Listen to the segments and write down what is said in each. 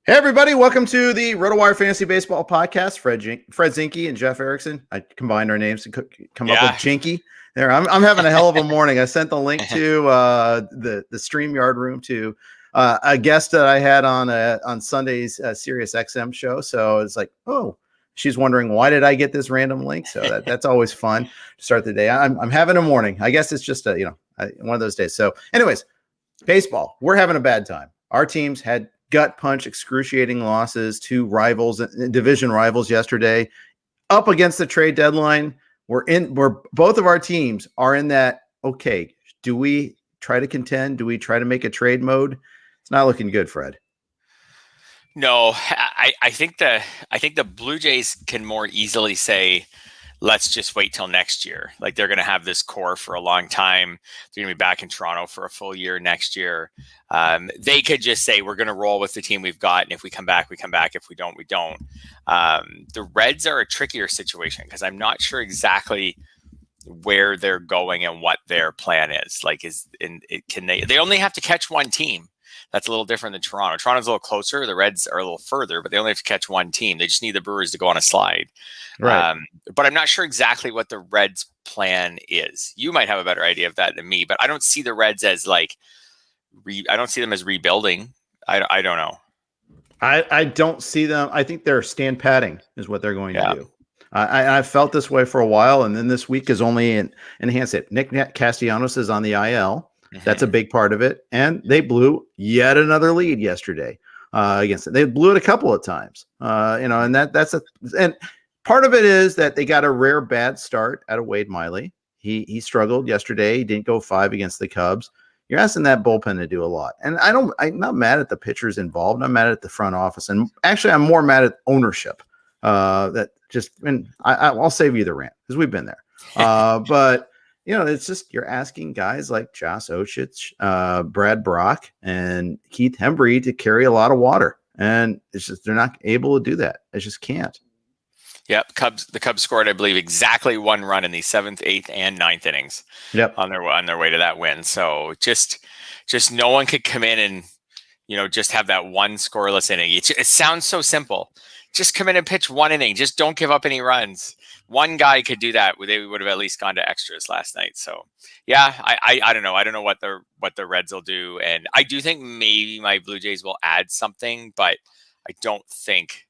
Hey, everybody. Welcome to the Rotowire Fantasy Baseball Podcast. Fred Zinkie and Jeff Erickson. I combined our names to come up with Jinky. There, I'm having a hell of a morning. I sent the link to the StreamYard room to a guest that I had on Sunday's Sirius XM show. So it's like, oh, she's wondering, why did I get this random link? So that's always fun to start the day. I'm having a morning. I guess it's just one of those days. So anyways, baseball, we're having a bad time. Our teams had gut punch, excruciating losses to rivals, division rivals yesterday, up against the trade deadline. We're both of our teams are in that. Okay, do we try to contend? Do we try to make a trade mode? It's not looking good, Fred. No, I think the Blue Jays can more easily say, let's just wait till next year. Like, they're going to have this core for a long time. They're going to be back in Toronto for a full year next year. They could just say, we're going to roll with the team we've got. And if we come back, we come back. If we don't, we don't. The Reds are a trickier situation because I'm not sure exactly where they're going and what their plan is. Like, they only have to catch one team. That's a little different than Toronto. Toronto's a little closer. The Reds are a little further, but they only have to catch one team. They just need the Brewers to go on a slide. Right. But I'm not sure exactly what the Reds' plan is. You might have a better idea of that than me, but I don't see the Reds as I don't see them as rebuilding. I don't know. I don't see them. I think they're stand padding is what they're going to do. I've felt this way for a while, and then this week is only enhanced it. Nick Castellanos is on the IL. That's a big part of it. And they blew yet another lead yesterday against it. They blew it a couple of times, and and part of it is that they got a rare bad start out of Wade Miley. He struggled yesterday. He didn't go 5 against the Cubs. You're asking that bullpen to do a lot. And I'm not mad at the pitchers involved. I'm mad at the front office. And actually, I'm more mad at ownership. I'll save you the rant because we've been there. But it's just you're asking guys like Josh Ochich, Brad Brock, and Keith Hembry to carry a lot of water, and it's just they're not able to do that. They just can't. Yep, the Cubs scored, I believe, exactly 1 run in the 7th, 8th, and 9th innings. Yep, on their way to that win. So just no one could come in and just have that one scoreless inning. It sounds so simple. Just come in and pitch 1 inning. Just don't give up any runs. One guy could do that. They would have at least gone to extras last night. So yeah, I don't know. I don't know what the Reds will do. And I do think maybe my Blue Jays will add something, but I don't think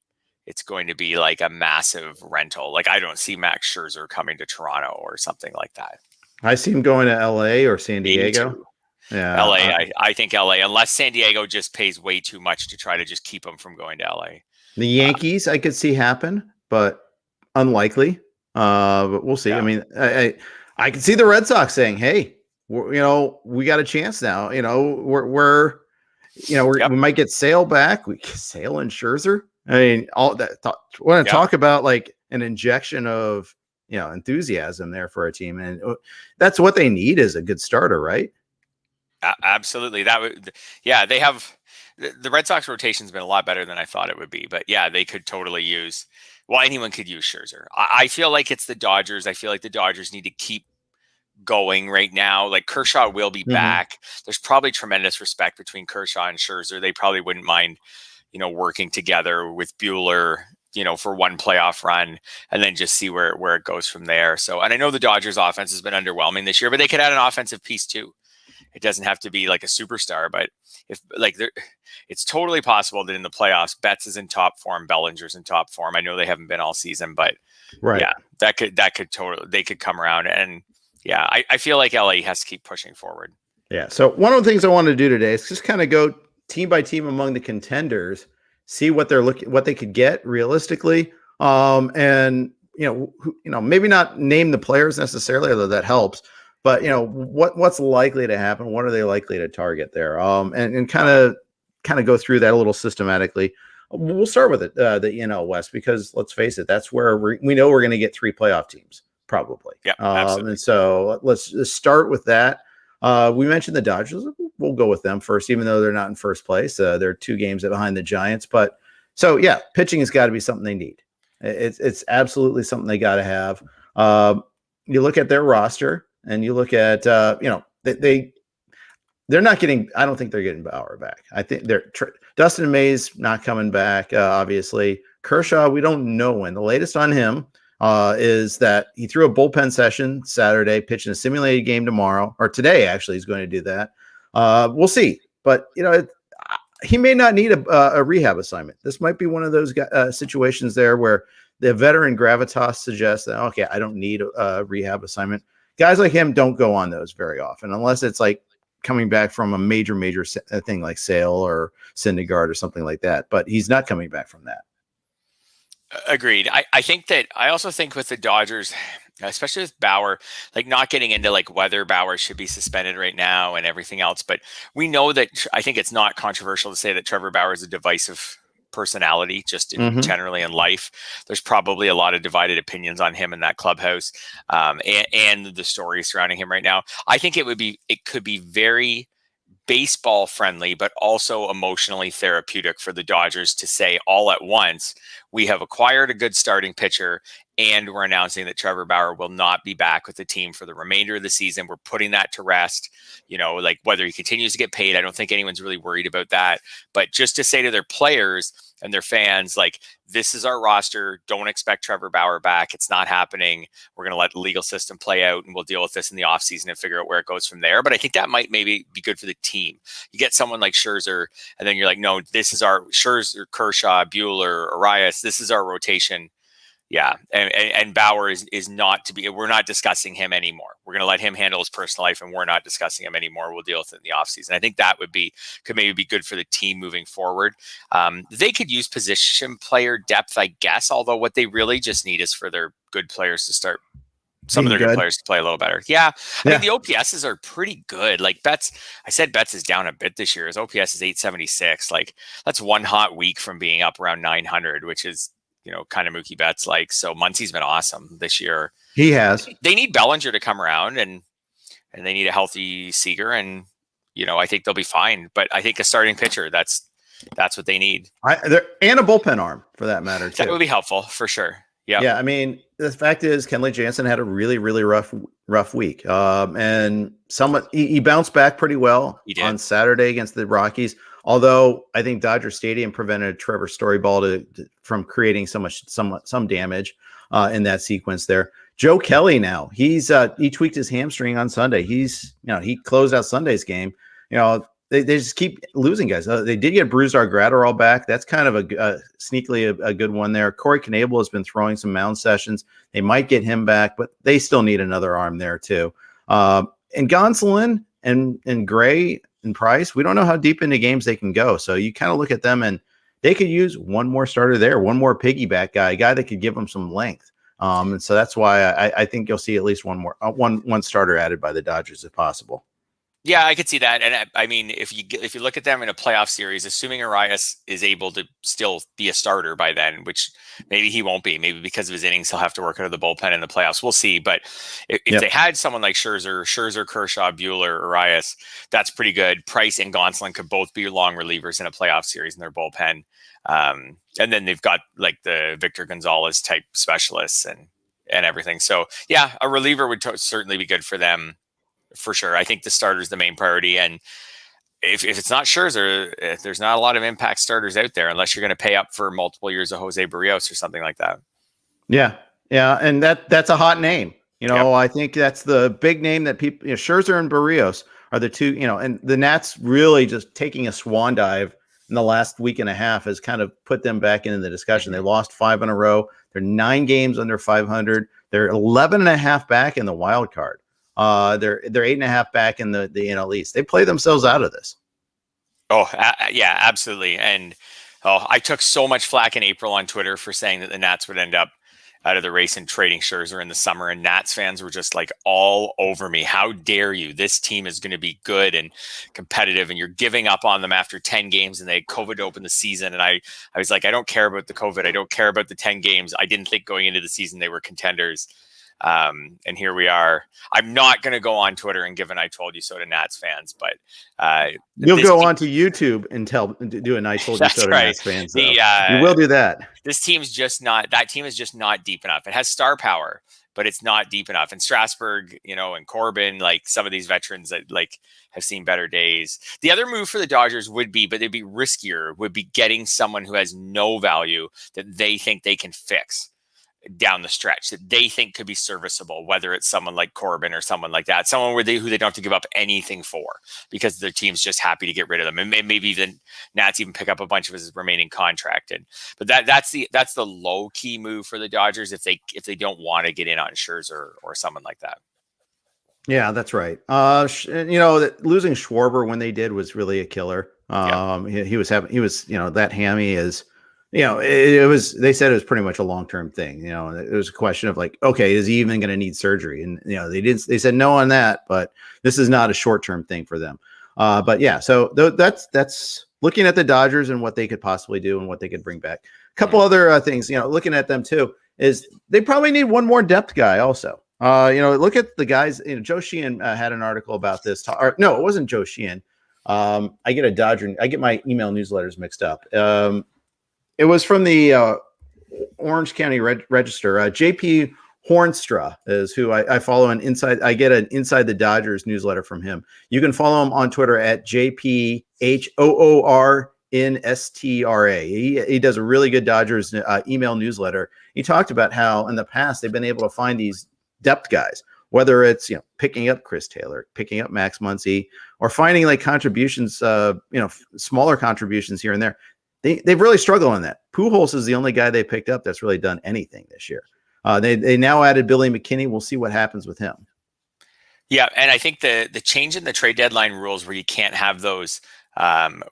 it's going to be like a massive rental. Like, I don't see Max Scherzer coming to Toronto or something like that. I see him going to LA or San Diego. Yeah, LA. I think LA, unless San Diego just pays way too much to try to just keep him from going to LA. The Yankees, I could see happen, but unlikely. But we'll see. Yeah. I mean, I can see the Red Sox saying, "Hey, we got a chance now. We might get Sale back. We get Sale and Scherzer. I mean, all that. Want to talk about like an injection of enthusiasm there for a team, and that's what they need is a good starter, right? Absolutely. They have the Red Sox rotation's been a lot better than I thought it would be, but yeah, they could totally use. Well, anyone could use Scherzer. I feel like it's the Dodgers. I feel like the Dodgers need to keep going right now. Like, Kershaw will be back. There's probably tremendous respect between Kershaw and Scherzer. They probably wouldn't mind, working together with Buehler, for one playoff run and then just see where it goes from there. So, and I know the Dodgers offense has been underwhelming this year, but they could add an offensive piece too. It doesn't have to be like a superstar, but it's totally possible that in the playoffs, Betts is in top form, Bellinger's in top form. I know they haven't been all season, but yeah, they could come around. And yeah, I feel like LA has to keep pushing forward. Yeah. So one of the things I want to do today is just kind of go team by team among the contenders, see what what they could get realistically. And maybe not name the players necessarily, although that helps. But what's likely to happen? What are they likely to target there? And kind of go through that a little systematically. We'll start with it, the NL West, because let's face it, that's where we know we're going to get 3 playoff teams probably. Yeah, absolutely. And so let's start with that. We mentioned the Dodgers. We'll go with them first, even though they're not in first place. They're 2 games behind the Giants. But so yeah, pitching has got to be something they need. It's absolutely something they got to have. You look at their roster. And you look at, they they're not getting. I don't think they're getting Bauer back. I think Dustin May's not coming back. Obviously, Kershaw. We don't know when. The latest on him is that he threw a bullpen session Saturday, pitching a simulated game tomorrow or today. Actually, he's going to do that. We'll see. But he may not need a rehab assignment. This might be one of those situations there where the veteran gravitas suggests that, okay, I don't need a rehab assignment. Guys like him don't go on those very often, unless it's like coming back from a major thing like Sale or Syndergaard or something like that. But he's not coming back from that. Agreed. I also think with the Dodgers, especially with Bauer, like not getting into like whether Bauer should be suspended right now and everything else, but we know that I think it's not controversial to say that Trevor Bauer is a divisive personality just generally in life. There's probably a lot of divided opinions on him in that clubhouse and the story surrounding him right now. I think it could be very baseball friendly, but also emotionally therapeutic for the Dodgers to say all at once, we have acquired a good starting pitcher and we're announcing that Trevor Bauer will not be back with the team for the remainder of the season. We're putting that to rest, like whether he continues to get paid. I don't think anyone's really worried about that, but just to say to their players and their fans, like, this is our roster. Don't expect Trevor Bauer back. It's not happening. We're going to let the legal system play out and we'll deal with this in the offseason and figure out where it goes from there. But I think that might maybe be good for the team. You get someone like Scherzer and then you're like, no, this is our Scherzer, Kershaw, Buehler, Arias. This is our rotation. Yeah. And Bauer is not to be, we're not discussing him anymore. We're going to let him handle his personal life and we're not discussing him anymore. We'll deal with it in the offseason. I think that could maybe be good for the team moving forward. They could use position player depth, I guess, although what they really just need is for their good players to start, some of their good players to play a little better. Yeah. I mean, the OPSs are pretty good. Like Betts is down a bit this year. His OPS is 876. Like that's one hot week from being up around 900, which is, kind of Mookie Betts like. So Muncie's been awesome this year. He has. They need Bellinger to come around and they need a healthy Seager and, I think they'll be fine. But I think a starting pitcher, that's what they need. And a bullpen arm for that matter, too. That would be helpful for sure. Yeah. Yeah. I mean, the fact is Kenley Jansen had a really, really rough week. And he bounced back pretty well on Saturday against the Rockies. Although I think Dodger Stadium prevented Trevor Storybolt from creating some damage in that sequence there. Joe Kelly now he tweaked his hamstring on Sunday. He closed out Sunday's game. They just keep losing guys. They did get Brusdar Graterol back. That's kind of sneakily a good one there. Corey Knebel has been throwing some mound sessions. They might get him back, but they still need another arm there too. And Gonsolin and Gray and Price, we don't know how deep into games they can go. So you kind of look at them and they could use one more starter there, one more piggyback guy, a guy that could give them some length. And so that's why I think you'll see at least one starter added by the Dodgers if possible. Yeah, I could see that. And I mean, if you look at them in a playoff series, assuming Arias is able to still be a starter by then, which maybe he won't be, maybe because of his innings, he'll have to work out of the bullpen in the playoffs. We'll see. But if they had someone like Scherzer, Kershaw, Buehler, Arias, that's pretty good. Price and Gonsolin could both be long relievers in a playoff series in their bullpen. And then they've got like the Victor Gonzalez type specialists and everything. So yeah, a reliever would certainly be good for them. For sure. I think the starter is the main priority. And if it's not Scherzer, if there's not a lot of impact starters out there, unless you're going to pay up for multiple years of Jose Barrios or something like that. Yeah. Yeah. And that's a hot name. I think that's the big name that people, Scherzer and Barrios are the two, and the Nats really just taking a swan dive in the last week and a half has kind of put them back into the discussion. They lost 5 in a row. They're 9 games under 500. They're 11 and a half back in the wild card. They're 8.5 back in the NL East. They play themselves out of this. Oh, yeah, absolutely. And I took so much flack in April on Twitter for saying that the Nats would end up out of the race and trading Scherzer in the summer. And Nats fans were just like all over me. How dare you? This team is going to be good and competitive, and you're giving up on them after 10 games and they had COVID to open the season. And I was like, I don't care about the COVID. I don't care about the 10 games. I didn't think going into the season they were contenders. And here we are. I'm not going to go on Twitter and give an "I told you so" to Nats fans, but you'll go onto YouTube and do an "I told you so" to right. Nats fans. You will do that. This team's just not. That team is just not deep enough. It has star power, but it's not deep enough. And Strasburg, and Corbin, like some of these veterans that have seen better days. The other move for the Dodgers would be, but it'd be riskier, would be getting someone who has no value that they think they can fix down the stretch, that they think could be serviceable, whether it's someone like Corbin or someone like that, someone who they don't have to give up anything for because their team's just happy to get rid of them. And maybe even Nats even pick up a bunch of his remaining contract. But that's the low key move for the Dodgers if they don't want to get in on Scherzer or someone like that. Yeah, that's right. That losing Schwarber when they did was really a killer. He was that hammy is, they said it was pretty much a long-term thing. It was a question of okay, is he even going to need surgery? And, they said no on that, but this is not a short-term thing for them. But yeah, so that's looking at the Dodgers and what they could possibly do and what they could bring back. A couple other things, looking at them too, is they probably need one more depth guy also. Look at the guys, Joe Sheehan had an article about this. No, it wasn't Joe Sheehan. I get my email newsletters mixed up. It was from the Orange County Register. JP Hornstra is who I follow on Inside. I get an Inside the Dodgers newsletter from him. You can follow him on Twitter at JPHOORNSTRA. He does a really good Dodgers email newsletter. He talked about how in the past they've been able to find these depth guys, whether it's picking up Chris Taylor, picking up Max Muncy, or finding contributions, smaller contributions here and there. They've really struggled on that. Pujols is the only guy they picked up that's really done anything this year. They now added Billy McKinney. We'll see what happens with him. Yeah, and I think the change in the trade deadline rules where you can't have those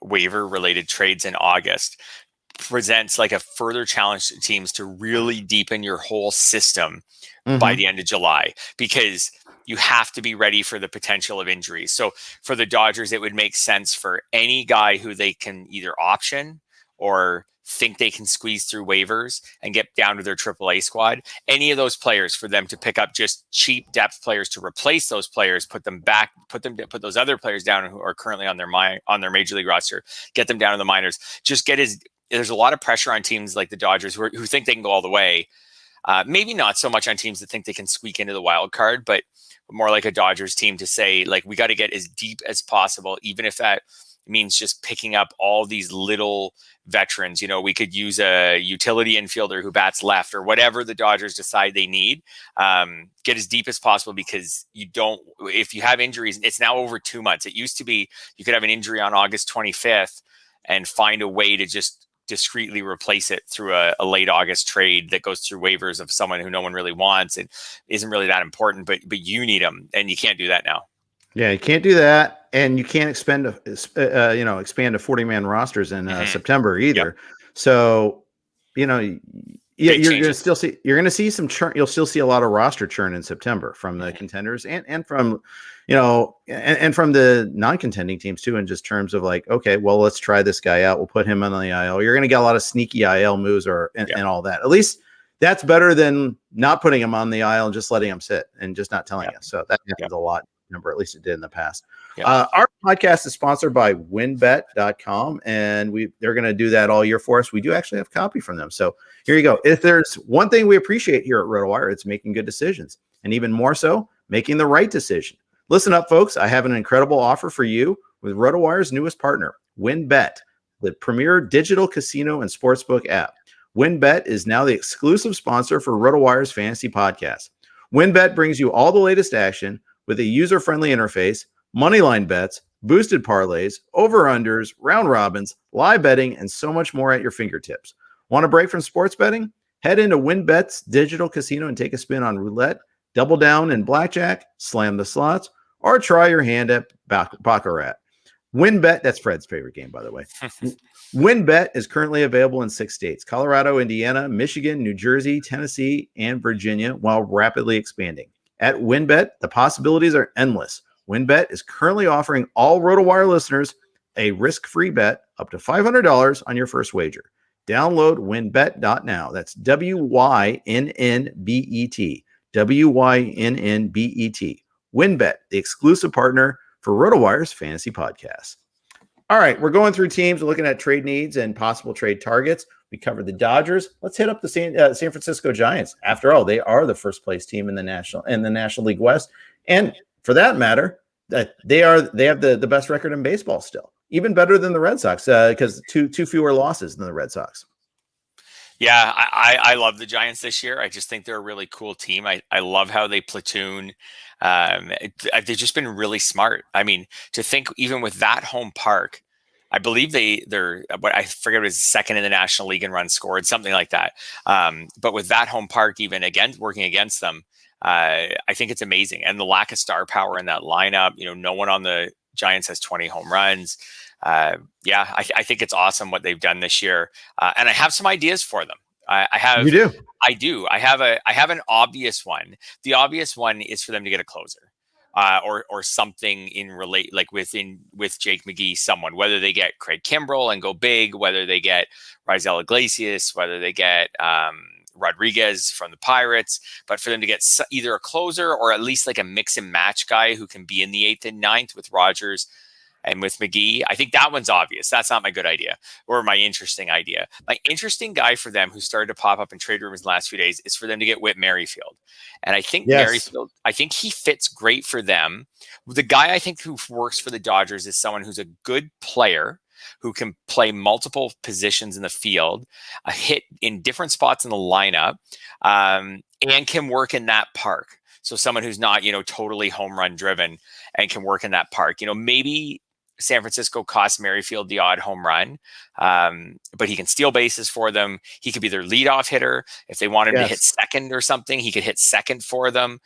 waiver-related trades in August presents a further challenge to teams to really deepen your whole system by the end of July, because you have to be ready for the potential of injuries. So for the Dodgers, it would make sense for any guy who they can either option or think they can squeeze through waivers and get down to their AAA squad, any of those players, for them to pick up just cheap depth players to replace those players, put those other players down who are currently on their major league roster, get them down to the minors. There's a lot of pressure on teams like the Dodgers who think they can go all the way. Maybe not so much on teams that think they can squeak into the wild card, but more like a Dodgers team to say, we got to get as deep as possible, even if that means just picking up all these little veterans. We could use a utility infielder who bats left or whatever the Dodgers decide they need. Get as deep as possible, because if you have injuries, it's now over 2 months. It used to be you could have an injury on August 25th and find a way to just discreetly replace it through a late August trade that goes through waivers of someone who no one really wants and isn't really that important, but you need them, and you can't do that now. Yeah, you can't do that, and you can't expand to 40-man rosters in September either. Yep. So, you're going to see some churn. You'll still see a lot of roster churn in September from the contenders and from and from the non-contending teams too, in just terms of okay, well, let's try this guy out. We'll put him on the IL. You're going to get a lot of sneaky IL moves and all that. At least that's better than not putting him on the IL and just letting him sit and just not telling us. So that happens a lot. At least it did in the past. Our podcast is sponsored by winbet.com, and they're going to do that all year for us. We do actually have copy from them. So here you go. If there's one thing we appreciate here at Rotowire, it's making good decisions, and even more so, making the right decision. Listen up, folks. I have an incredible offer for you with Rotowire's newest partner, WinBet, the premier digital casino and sportsbook app. WinBet is now the exclusive sponsor for Rotowire's fantasy podcast. WinBet brings you all the latest action with a user-friendly interface, moneyline bets, boosted parlays, over-unders, round robins, live betting, and so much more at your fingertips. Want a break from sports betting? Head into WinBet's digital casino and take a spin on roulette, double down in blackjack, slam the slots, or try your hand at baccarat. WinBet, that's Fred's favorite game, by the way. WinBet is currently available in 6 states: Colorado, Indiana, Michigan, New Jersey, Tennessee, and Virginia, while rapidly expanding. At WinBet, the possibilities are endless. WinBet is currently offering all Rotowire listeners a risk-free bet up to $500 on your first wager. Download winbet.now. That's WYNNBET. WYNNBET. WinBet, the exclusive partner for Rotowire's fantasy podcast. All right, we're going through teams, looking at trade needs and possible trade targets. We covered the Dodgers. Let's hit up the San Francisco Giants. After all, they are the first place team in the National League West, and for that matter, that they have the best record in baseball still, even better than the Red Sox because two fewer losses than the Red Sox. Yeah, I love the Giants this year. I just think they're a really cool team. I love how they platoon. They've just been really smart. I mean, to think even with that home park, I believe they're what I forget it was second in the National League in runs scored, something like that. But with that home park, even again working against them, I think it's amazing. And the lack of star power in that lineup, no one on the Giants has 20 home runs. I think it's awesome what they've done this year. And I have some ideas for them. You do? I do. I have an obvious one. The obvious one is for them to get a closer, or something with Jake McGee, someone, whether they get Craig Kimbrell and go big, whether they get Raisel Iglesias, whether they get Rodriguez from the Pirates, but for them to get either a closer or at least like a mix and match guy who can be in the 8th and 9th with Rogers and with McGee. I think that one's obvious. That's not my good idea or my interesting idea. My interesting guy for them who started to pop up in trade rumors in the last few days is for them to get Whit Merrifield. And I think Merrifield, I think he fits great for them. The guy I think who works for the Dodgers is someone who's a good player who can play multiple positions in the field, hit in different spots in the lineup, and can work in that park. So someone who's not, totally home run driven and can work in that park. Maybe San Francisco costs Merrifield the odd home run, but he can steal bases for them. He could be their leadoff hitter. If they want him to hit second or something, he could hit second for them.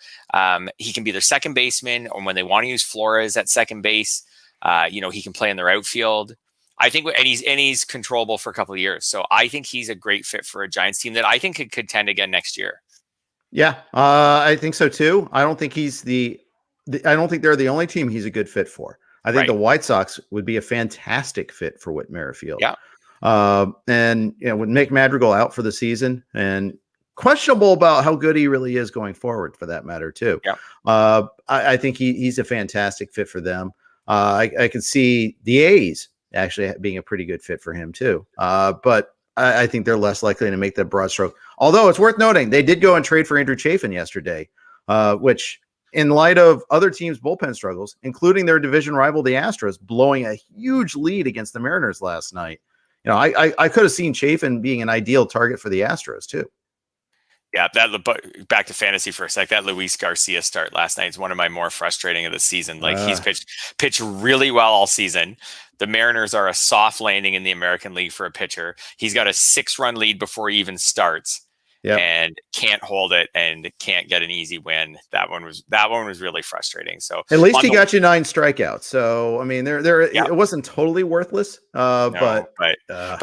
He can be their second baseman, or when they want to use Flores at second base, he can play in their outfield. I think, and he's controllable for a couple of years. So I think he's a great fit for a Giants team that I think could contend again next year. Yeah, I think so too. I don't think I don't think they're the only team he's a good fit for. I think the White Sox would be a fantastic fit for Whit Merrifield. Yeah. And with Nick Madrigal out for the season and questionable about how good he really is going forward, for that matter too. Yeah. I think he's a fantastic fit for them. I can see the A's actually being a pretty good fit for him too. But I think they're less likely to make that broad stroke. Although it's worth noting, they did go and trade for Andrew Chafin yesterday, which, in light of other teams' bullpen struggles, including their division rival, the Astros, blowing a huge lead against the Mariners last night, I could have seen Chafin being an ideal target for the Astros too. Yeah, back to fantasy for a sec. That Luis Garcia start last night is one of my more frustrating of the season. He's pitched really well all season. The Mariners are a soft landing in the American League for a pitcher. He's got a 6-run lead before he even starts. And can't hold it and can't get an easy win. That one was really frustrating. So at least he got you 9 strikeouts. So I mean, it wasn't totally worthless. But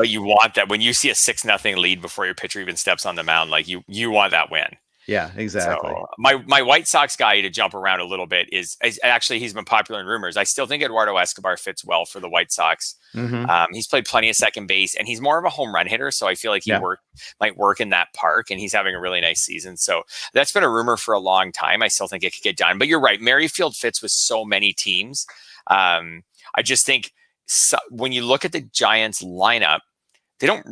you want that when you see a 6-0 lead before your pitcher even steps on the mound. You want that win. Yeah, exactly. So my White Sox guy, to jump around a little bit, is actually, he's been popular in rumors. I still think Eduardo Escobar fits well for the White Sox. Mm-hmm. He's played plenty of second base, and he's more of a home run hitter. So I feel like he might work in that park, and he's having a really nice season. So that's been a rumor for a long time. I still think it could get done. But you're right. Merrifield fits with so many teams. I just think when you look at the Giants lineup, they don't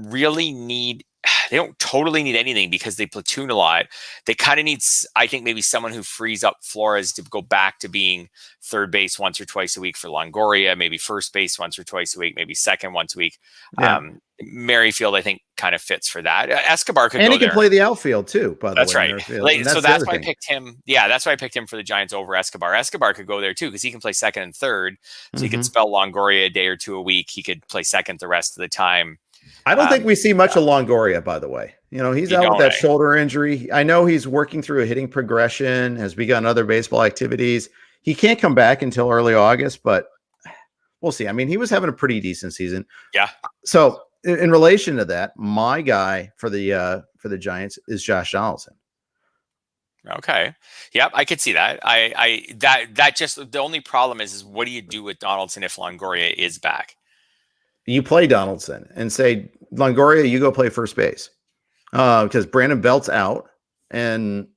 totally need anything because they platoon a lot. They kind of need, I think, maybe someone who frees up Flores to go back to being third base once or twice a week for Longoria, maybe first base once or twice a week, maybe second once a week. Yeah. Merrifield, I think, kind of fits for that. Escobar could go there. And he can play the outfield too, by the way. That's right. So that's why I picked him. Yeah, that's why I picked him for the Giants over Escobar. Escobar could go there too because he can play second and third. So he could spell Longoria a day or two a week. He could play second the rest of the time. I don't think we see much of Longoria, by the way. He's out with that shoulder injury. I know he's working through a hitting progression, has begun other baseball activities. He can't come back until early August, but we'll see. I mean, he was having a pretty decent season. Yeah. So in relation to that, my guy for the Giants is Josh Donaldson. Okay. Yep, I could see that. That just, the only problem is what do you do with Donaldson if Longoria is back? You play Donaldson and say, Longoria, you go play first base. Because Brandon Belt's out. And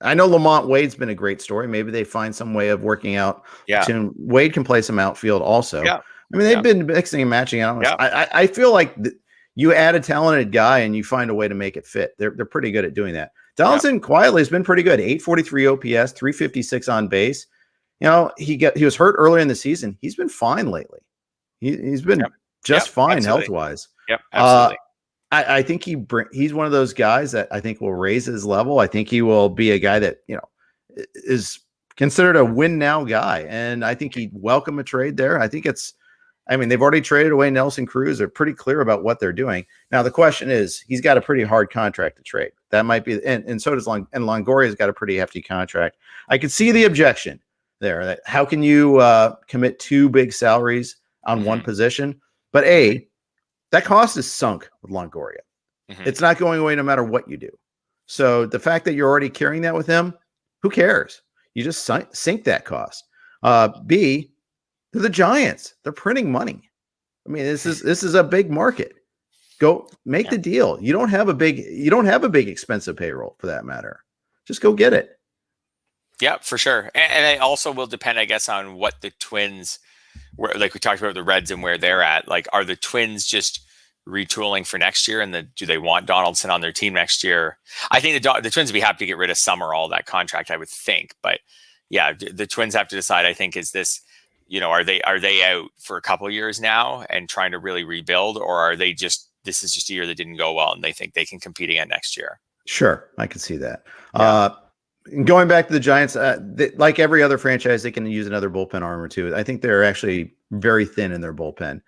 I know Lamont Wade's been a great story. Maybe they find some way of working out. Yeah. Wade can play some outfield also. Yeah. I mean, they've been mixing and matching out. Yeah. I feel like you add a talented guy and you find a way to make it fit. They're pretty good at doing that. Donaldson quietly has been pretty good. 843 OPS, 356 on base. You know, he was hurt earlier in the season. He's been fine lately. He's been just fine health wise. Yep, absolutely. I think he's one of those guys that I think will raise his level. I think he will be a guy that, you know, is considered a win now guy. And I think he'd welcome a trade there. I think they've already traded away Nelson Cruz. They're pretty clear about what they're doing. Now, the question is, he's got a pretty hard contract to trade. That might be, and so does Longoria's got a pretty hefty contract. I could see the objection there that how can you commit 2 big salaries on one position? But that cost is sunk with Longoria. It's not going away no matter what you do. So the fact that you're already carrying that with him, who cares? You just sink that cost. B, they're the Giants. They're printing money. I mean, this is a big market. Go make the deal. You don't have a big expensive payroll for that matter. Just go get it. Yeah, for sure. And it also will depend, I guess, on what the Twins, like we talked about the Reds and where they're at. Like, are the Twins just retooling for next year, and do they want Donaldson on their team next year? I think the Twins would be happy to get rid of Summerall, that contract, I would think. But yeah, the Twins have to decide. I think, is this, you know, are they out for a couple of years now and trying to really rebuild, or are they just, this is just a year that didn't go well and they think they can compete again next year? Sure, I can see that. Yeah. Going back to the Giants, like every other franchise, they can use another bullpen arm or two. I think they're actually very thin in their bullpen.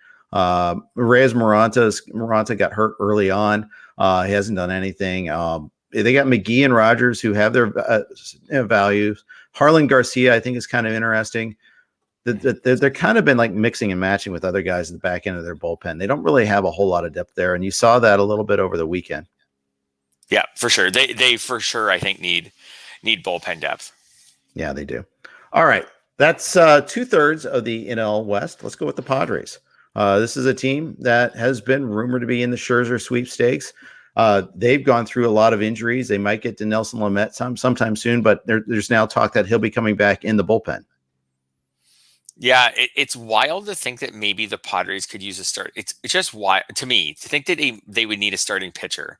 Reyes Moranta got hurt early on. He hasn't done anything. They got McGee and Rogers, who have their values. Harlan Garcia, I think, is kind of interesting. They're kind of been like mixing and matching with other guys at the back end of their bullpen. They don't really have a whole lot of depth there, and you saw that a little bit over the weekend. Yeah, for sure. They for sure, I think, need bullpen depth. Yeah, they do. All right. That's 2/3 of the NL West. Let's go with the Padres. This is a team that has been rumored to be in the Scherzer sweepstakes. They've gone through a lot of injuries. They might get to Nelson Lamet sometime soon, but there's now talk that he'll be coming back in the bullpen. Yeah, it's wild to think that maybe the Padres could use a start. It's just wild to me to think that they would need a starting pitcher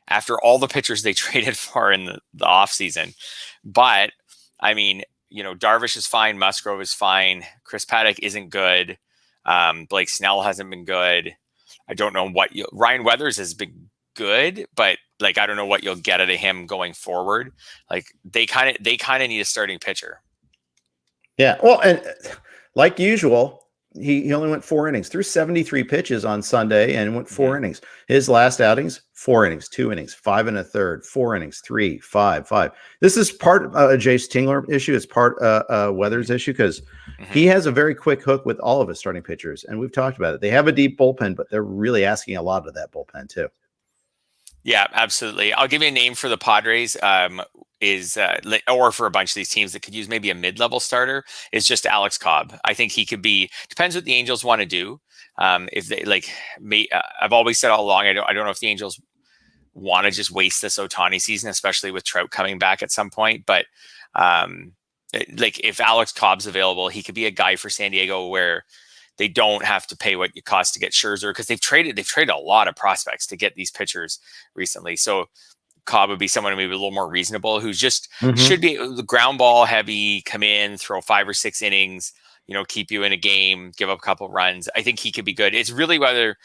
after all the pitchers they traded for in the offseason. But, I mean, you know, Darvish is fine. Musgrove is fine. Chris Paddock isn't good. Blake Snell hasn't been good. I don't know what Ryan Weathers has been good, but like, I don't know what you'll get out of him going forward. Like, they kind of need a starting pitcher. Yeah. Well, and like usual, he only went 4 innings, threw 73 pitches on Sunday and went 4 innings. His last outings, 4 innings, 2 innings, 5 1/3, 4 innings, 3, 5, 5. This is part a Jace Tingler issue. It's part a Weathers issue because he has a very quick hook with all of his starting pitchers. And we've talked about it. They have a deep bullpen, but they're really asking a lot of that bullpen too. Yeah, absolutely. I'll give you a name for the Padres. Or for a bunch of these teams that could use maybe a mid-level starter, is just Alex Cobb. I think he could be, depends what the Angels want to do. If they I've always said all along, I don't know if the Angels want to just waste this Ohtani season, especially with Trout coming back at some point. But if Alex Cobb's available, he could be a guy for San Diego where they don't have to pay what it costs to get Scherzer, because they've traded a lot of prospects to get these pitchers recently. So Cobb would be someone maybe a little more reasonable, who's just should be the ground ball heavy, come in, throw 5 or 6 innings, you know, keep you in a game, give up a couple runs. I think he could be good. It's really whether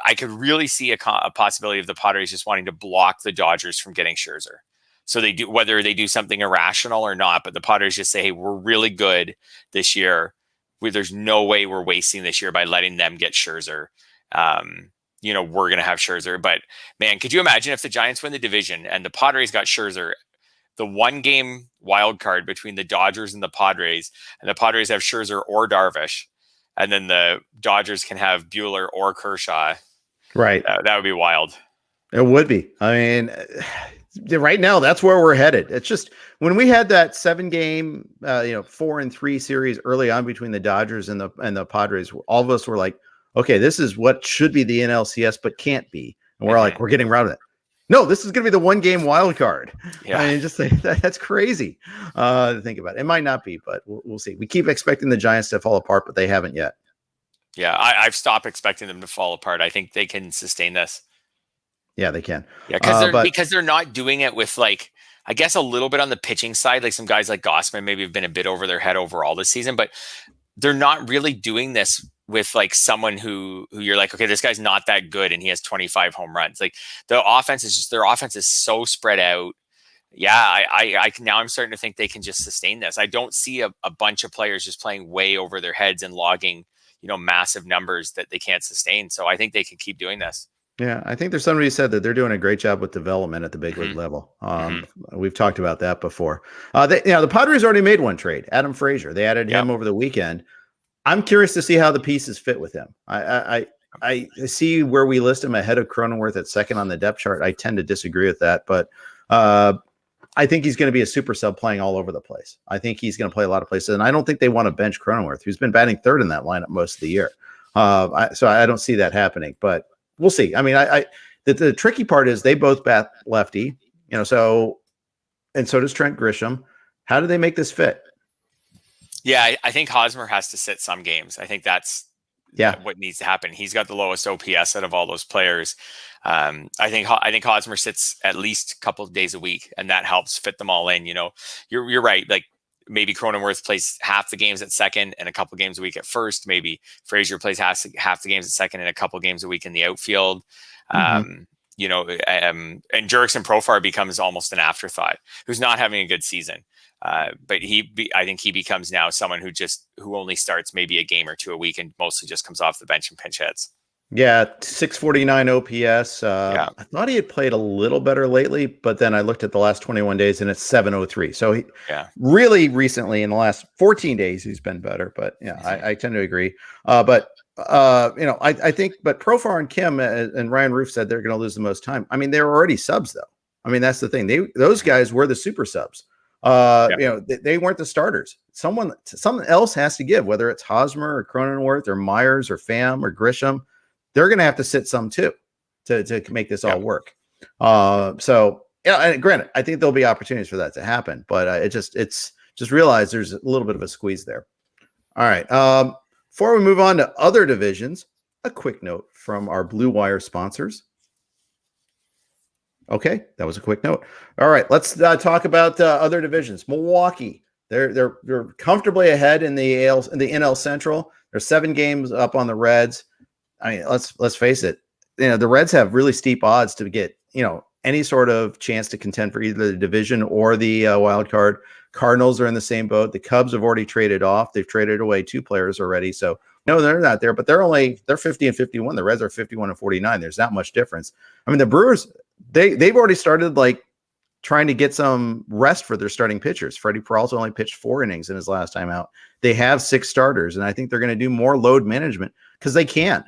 I could really see a possibility of the Padres just wanting to block the Dodgers from getting Scherzer. So whether they do something irrational or not, but the Padres just say, hey, we're really good this year. There's no way we're wasting this year by letting them get Scherzer. You know, we're going to have Scherzer. But, man, could you imagine if the Giants win the division and the Padres got Scherzer, the 1-game wild card between the Dodgers and the Padres have Scherzer or Darvish, and then the Dodgers can have Buehler or Kershaw. Right. That would be wild. It would be. I mean, right now, that's where we're headed. It's just when we had that 7-game, 4-3 series early on between the Dodgers and the Padres, all of us were like, okay, this is what should be the NLCS, but can't be. And we're like, we're getting around it. No, this is going to be the 1-game wild card. Yeah. I mean, just that's crazy to think about. It might not be, but we'll see. We keep expecting the Giants to fall apart, but they haven't yet. Yeah, I've stopped expecting them to fall apart. I think they can sustain this. Yeah, they can. Yeah, because they're not doing it with like, I guess a little bit on the pitching side. Like some guys like Gossman maybe have been a bit over their head overall this season, but they're not really doing this with like someone who you're like, okay, this guy's not that good and he has 25 home runs. Like their offense is so spread out. Yeah, I now I'm starting to think they can just sustain this. I don't see a bunch of players just playing way over their heads and logging, massive numbers that they can't sustain. So I think they can keep doing this. Yeah, I think there's somebody who said that they're doing a great job with development at the big league level. We've talked about that before. The Padres already made one trade, Adam Frazier. They added him over the weekend. I'm curious to see how the pieces fit with him. I see where we list him ahead of Cronenworth at second on the depth chart. I tend to disagree with that, but I think he's going to be a super sub playing all over the place. I think he's going to play a lot of places, and I don't think they want to bench Cronenworth, who's been batting third in that lineup most of the year. So I don't see that happening, but we'll see. I mean, the tricky part is they both bat lefty, and so does Trent Grisham. How do they make this fit? Yeah, I think Hosmer has to sit some games. I think that's what needs to happen. He's got the lowest OPS out of all those players. I think Hosmer sits at least a couple of days a week, and that helps fit them all in. You're right. Like maybe Cronenworth plays half the games at second and a couple of games a week at first. Maybe Frazier plays half the games at second and a couple of games a week in the outfield. And Jurickson Profar becomes almost an afterthought, who's not having a good season. But I think he becomes now someone who only starts maybe a game or two a week and mostly just comes off the bench and pinch hits. Yeah, 649 OPS. I thought he had played a little better lately, but then I looked at the last 21 days and it's 703. So he really recently in the last 14 days, he's been better. But I tend to agree. I think, but Profar and Kim and Ryan Roof said they're going to lose the most time. I mean, they're already subs though. I mean, that's the thing. Those guys were the super subs. They weren't the starters. Someone else has to give, whether it's Hosmer or Cronenworth or Myers or Pham or Grisham. They're going to have to sit some too to make this all work. And granted, I think there'll be opportunities for that to happen, but it's just realize there's a little bit of a squeeze there. All right. Before we move on to other divisions, a quick note from our Blue Wire sponsors. Okay, that was a quick note. All right, let's talk about other divisions. Milwaukee, they're comfortably ahead in the NL Central. They're 7 games up on the Reds. I mean, let's face it. The Reds have really steep odds to get any sort of chance to contend for either the division or the wild card. Cardinals are in the same boat. The Cubs have already traded off. They've traded away 2 players already. So no, they're not there. But they're 50 and 51. The Reds are 51 and 49. There's not much difference. I mean, the Brewers. They've already started like trying to get some rest for their starting pitchers. Freddie Peralta only pitched 4 innings in his last time out. They have 6 starters, and I think they're going to do more load management because they can.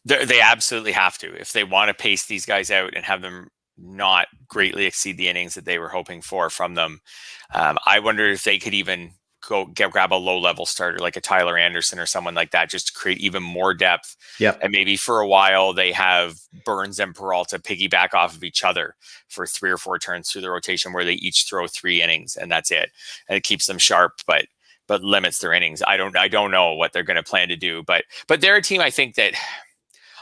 They absolutely have to if they want to pace these guys out and have them not greatly exceed the innings that they were hoping for from them. I wonder if they could even grab a low-level starter like a Tyler Anderson or someone like that, just to create even more depth. Yep. And maybe for a while they have Burns and Peralta piggyback off of each other for 3 or 4 turns through the rotation where they each throw 3 innings and that's it. And it keeps them sharp, but limits their innings. I don't know what they're going to plan to do, but they're a team I think that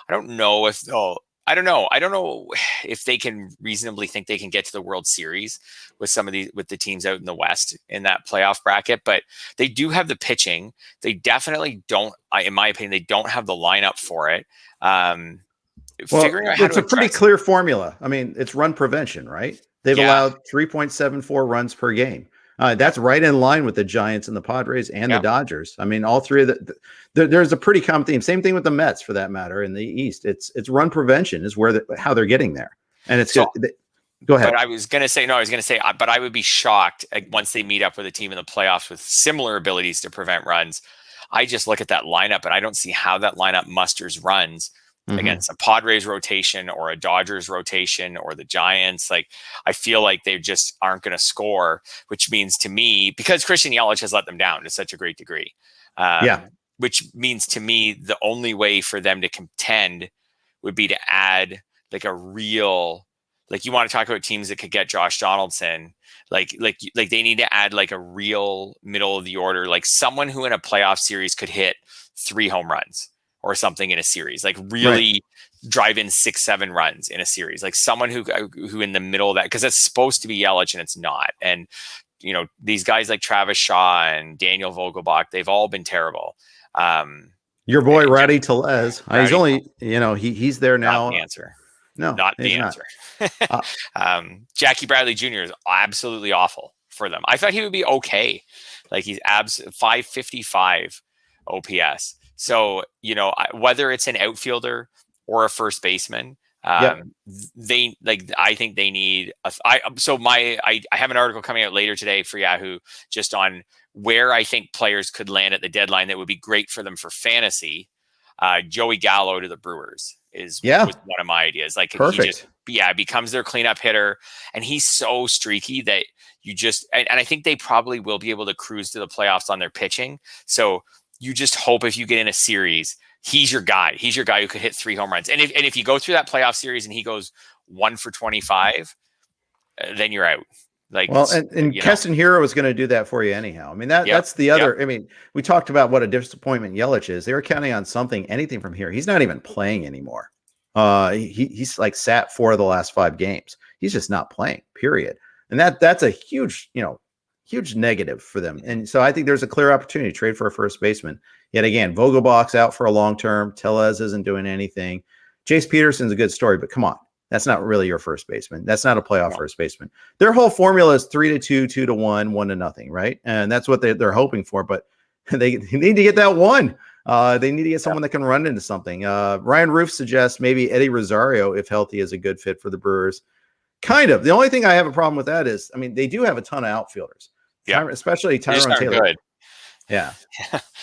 I don't know if they can reasonably think they can get to the World Series with the teams out in the West in that playoff bracket, but they do have the pitching. They definitely don't, in my opinion, they don't have the lineup for it. Figuring out how it's a pretty clear formula. I mean, it's run prevention, right? They've allowed 3.74 runs per game. That's right in line with the Giants and the Padres and the Dodgers. I mean, all 3 of there's a pretty common theme. Same thing with the Mets, for that matter, in the East. It's run prevention is how they're getting there, and it's good. Go ahead. But I was going to say, but I would be shocked once they meet up with a team in the playoffs with similar abilities to prevent runs. I just look at that lineup and I don't see how that lineup musters runs against a Padres rotation or a Dodgers rotation or the Giants. Like, I feel like they just aren't going to score, which means to me, because Christian Yelich has let them down to such a great degree. Which means to me, the only way for them to contend would be to add like a real, like you want to talk about teams that could get Josh Donaldson, like they need to add like a real middle of the order, like someone who in a playoff series could hit 3 home runs or something in a series, like really drive in 6-7 runs in a series, like someone who in the middle of that, because it's supposed to be Yelich and it's not. And you know, these guys like Travis Shaw and Daniel Vogelbach, they've all been terrible. Your boy Rowdy Tellez, he's only, you know, he's there now. Not the answer. No, not the answer. Jackie Bradley Jr. is absolutely awful for them. I thought he would be okay. Like he's 555 OPS. So, you know, whether it's an outfielder or a first baseman, they like, I think they need I have an article coming out later today for Yahoo just on where I think players could land at the deadline that would be great for them for fantasy. Joey Gallo to the Brewers was one of my ideas. Like perfect. He becomes their cleanup hitter, and he's so streaky that you just and I think they probably will be able to cruise to the playoffs on their pitching. So you just hope if you get in a series, he's your guy. He's your guy who could hit 3 home runs. And if you go through that playoff series and he goes 1 for 25, then you're out. Like, well, and Keston Hero was going to do that for you anyhow. I mean, that's the other. I mean, we talked about what a disappointment Yelich is. They were counting on anything from here. He's not even playing anymore. He's like sat 4 of the last 5 games. He's just not playing. Period. And that's a huge, huge negative for them. And so I think there's a clear opportunity to trade for a first baseman. Yet again, Vogelbach's out for a long term. Tellez isn't doing anything. Jace Peterson's a good story, but come on. That's not really your first baseman. That's not a playoff first baseman. Their whole formula is 3-2, 2-1, 1-0, right? And that's what they're hoping for. But they need to get that one. They need to get someone that can run into something. Ryan Roof suggests maybe Eddie Rosario, if healthy, is a good fit for the Brewers. Kind of. The only thing I have a problem with that is, I mean, they do have a ton of outfielders. Yeah, especially Tyrone Taylor. Good. Yeah.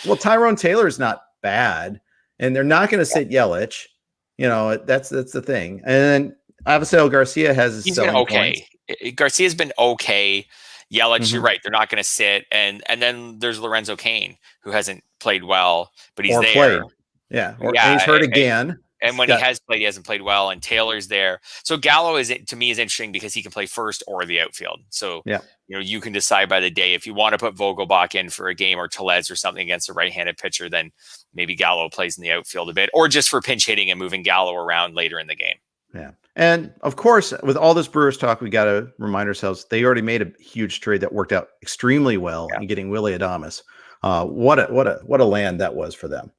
Well, Tyrone Taylor's not bad, and they're not going to sit Yelich. You know, that's the thing. And then Avisail Garcia he's been okay. Garcia's been okay. Yelich, you're right. They're not going to sit. And then there's Lorenzo Cain, who hasn't played well, but he's there. Played. Yeah. And he's hurt again. And when he has played, he hasn't played well. And Taylor's there. So Gallo to me is interesting because he can play first or the outfield. So you can decide by the day if you want to put Vogelbach in for a game or Tellez or something against a right-handed pitcher, then maybe Gallo plays in the outfield a bit, or just for pinch hitting and moving Gallo around later in the game. Yeah. And of course, with all this Brewers talk, we got to remind ourselves they already made a huge trade that worked out extremely well in getting Willy Adames. What a land that was for them.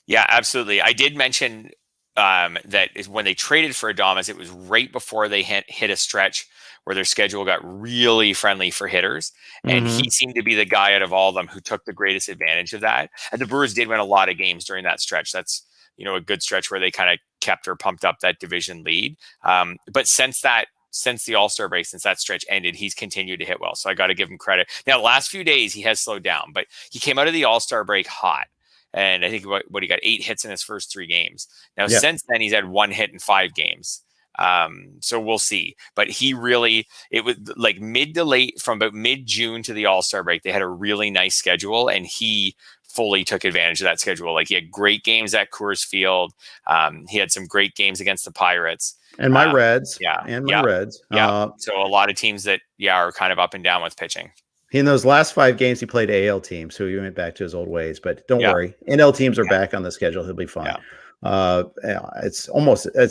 Yeah, absolutely. I did mention that is when they traded for Adames, it was right before they hit a stretch where their schedule got really friendly for hitters. And he seemed to be the guy out of all of them who took the greatest advantage of that. And the Brewers did win a lot of games during that stretch. That's, a good stretch where they kind of kept or pumped up that division lead. But since the All-Star break, since that stretch ended, he's continued to hit well. So I got to give him credit. Now, the last few days, he has slowed down, but he came out of the All-Star break hot. And I think what he got 8 hits in his first 3 games. Now, since then, he's had 1 hit in 5 games. So we'll see. But it was like from about mid-June to the All-Star break, they had a really nice schedule, and he fully took advantage of that schedule. Like, he had great games at Coors Field. He had some great games against the Pirates. And my Reds. Reds. So a lot of teams that, are kind of up and down with pitching. In those last 5 games, he played AL teams, so he went back to his old ways. But don't worry, NL teams are back on the schedule. He'll be fine. It's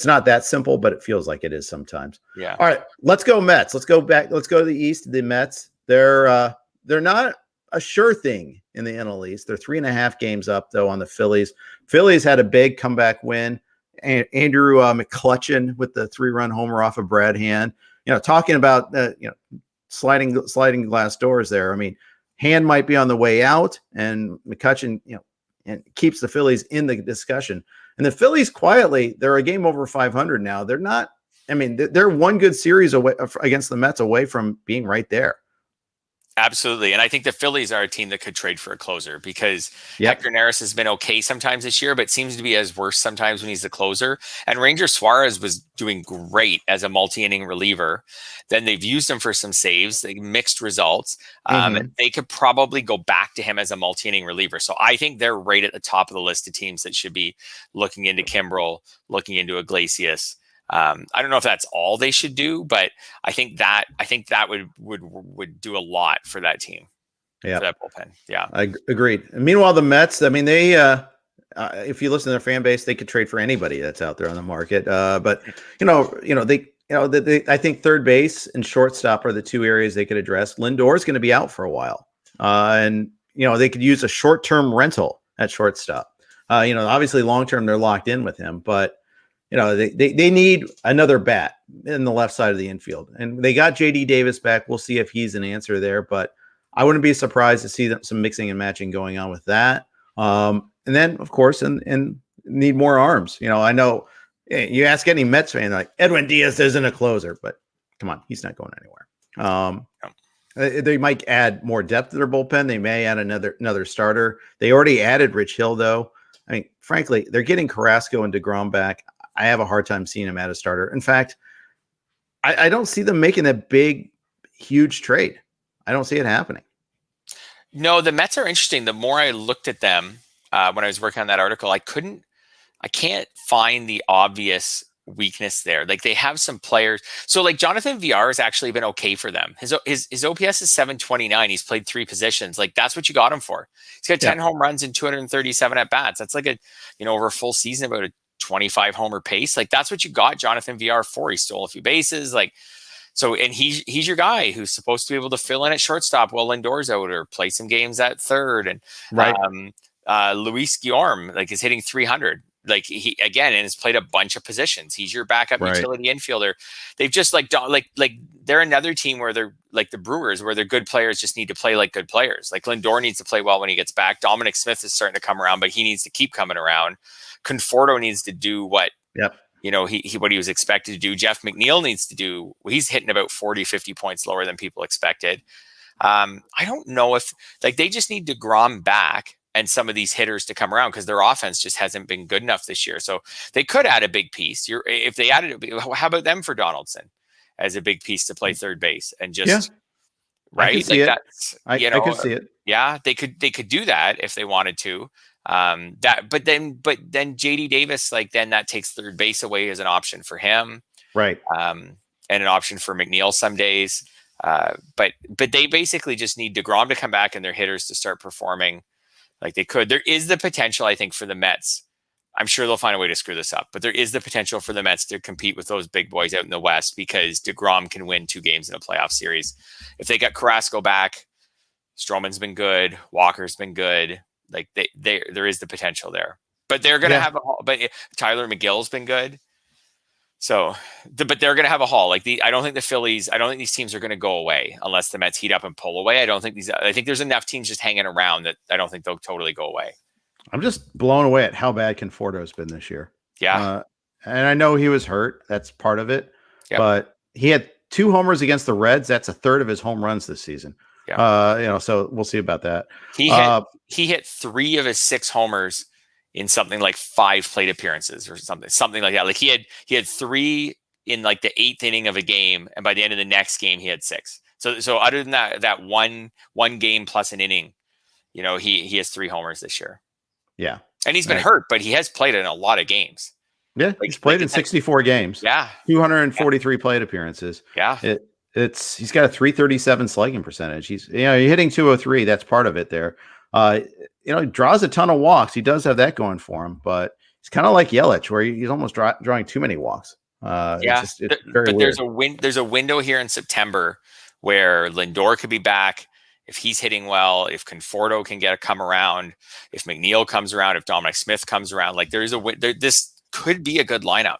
not that simple, but it feels like it is sometimes. Yeah. All right, let's go Mets. Let's go back. Let's go to the East. The Mets. They're not a sure thing in the NL East. They're 3.5 games up though on the Phillies. Phillies had a big comeback win. And Andrew McCutchen with the 3-run homer off of Brad Hand. Talking about sliding glass doors there. I mean, Hand might be on the way out, and McCutchen, and keeps the Phillies in the discussion. And the Phillies quietly, they're a game over 500 now. They're not. I mean, they're one good series away against the Mets away from being right there. Absolutely. And I think the Phillies are a team that could trade for a closer because Hector Neris has been okay sometimes this year, but seems to be as worse sometimes when he's the closer. And Ranger Suarez was doing great as a multi-inning reliever. Then they've used him for some saves, mixed results. They could probably go back to him as a multi-inning reliever. So I think they're right at the top of the list of teams that should be looking into Kimbrel, looking into Iglesias. I don't know if that's all they should do, but I think that would do a lot for that team. Yeah, for that bullpen. Yeah, I agreed. And meanwhile, the Mets, I mean, they if you listen to their fan base, they could trade for anybody that's out there on the market. But I think third base and shortstop are the two areas they could address. Lindor is going to be out for a while, and they could use a short-term rental at shortstop. Obviously long-term they're locked in with him, but they need another bat in the left side of the infield, and they got JD Davis back. We'll see if he's an answer there, but I wouldn't be surprised to see some mixing and matching going on with that. And then, of course, and need more arms. I know you ask any Mets fan, like Edwin Diaz isn't a closer, but come on, he's not going anywhere. They might add more depth to their bullpen. They may add another starter. They already added Rich Hill, though. I mean, frankly, they're getting Carrasco and DeGrom back. I have a hard time seeing him at a starter. In fact, I don't see them making a big, huge trade. I don't see it happening. No, the Mets are interesting. The more I looked at them when I was working on that article, I can't find the obvious weakness there. Like they have some players. So like Jonathan VR has actually been okay for them. His OPS is 729. He's played 3 positions. Like that's what you got him for. He's got 10 home runs and 237 at bats. That's like over a full season, about a 25 homer pace. Like that's what you got Jonathan VR for. He stole a few bases. So, and he's your guy who's supposed to be able to fill in at shortstop while Lindor's out or play some games at third. And Luis Guillorme is hitting 300. Like he again and has played a bunch of positions. He's your backup utility infielder. They've just like they're another team where they're like the Brewers, where their good players just need to play like good players. Like Lindor needs to play well when he gets back. Dominic Smith is starting to come around, but he needs to keep coming around. Conforto needs to do what what he was expected to do. Jeff McNeil needs to do. He's hitting about 40, 50 points lower than people expected. I don't know if they just need DeGrom back and some of these hitters to come around because their offense just hasn't been good enough this year. So they could add a big piece. If they added how about them for Donaldson as a big piece to play third base and just right? I could see it. Yeah, they could do that if they wanted to. But then JD Davis, then that takes third base away as an option for him. Right. And an option for McNeil some days. But they basically just need DeGrom to come back and their hitters to start performing like they could. There is the potential, I think, for the Mets. I'm sure they'll find a way to screw this up, but there is the potential for the Mets to compete with those big boys out in the West because DeGrom can win 2 games in a playoff series. If they got Carrasco back, Stroman's been good, Walker's been good. There is the potential there, but they're going to have but Tyler McGill's been good. So, but they're going to have a haul. I don't think these teams are going to go away unless the Mets heat up and pull away. I think there's enough teams just hanging around that I don't think they'll totally go away. I'm just blown away at how bad Conforto has been this year. Yeah. And I know he was hurt. That's part of it, but he had 2 homers against the Reds. That's a third of his home runs this season. Yeah. So we'll see about that. He hit 3 of his 6 homers in something like 5 plate appearances or something like that. Like he had 3 in the 8th inning of a game, and by the end of the next game he had 6. So other than that one game plus an inning, he has 3 homers this year. Yeah, and he's been hurt, but he has played in a lot of games. Yeah, he's played in 64 games. Yeah, 243 plate appearances. Yeah, he's got a 337 slugging percentage. He's you're hitting 203. That's part of it there. He draws a ton of walks. He does have that going for him, but it's kind of like Yelich, where he's almost drawing too many walks. It's very weird. There's a window here in September where Lindor could be back if he's hitting well, if Conforto can come around, if McNeil comes around, if Dominic Smith comes around. This could be a good lineup.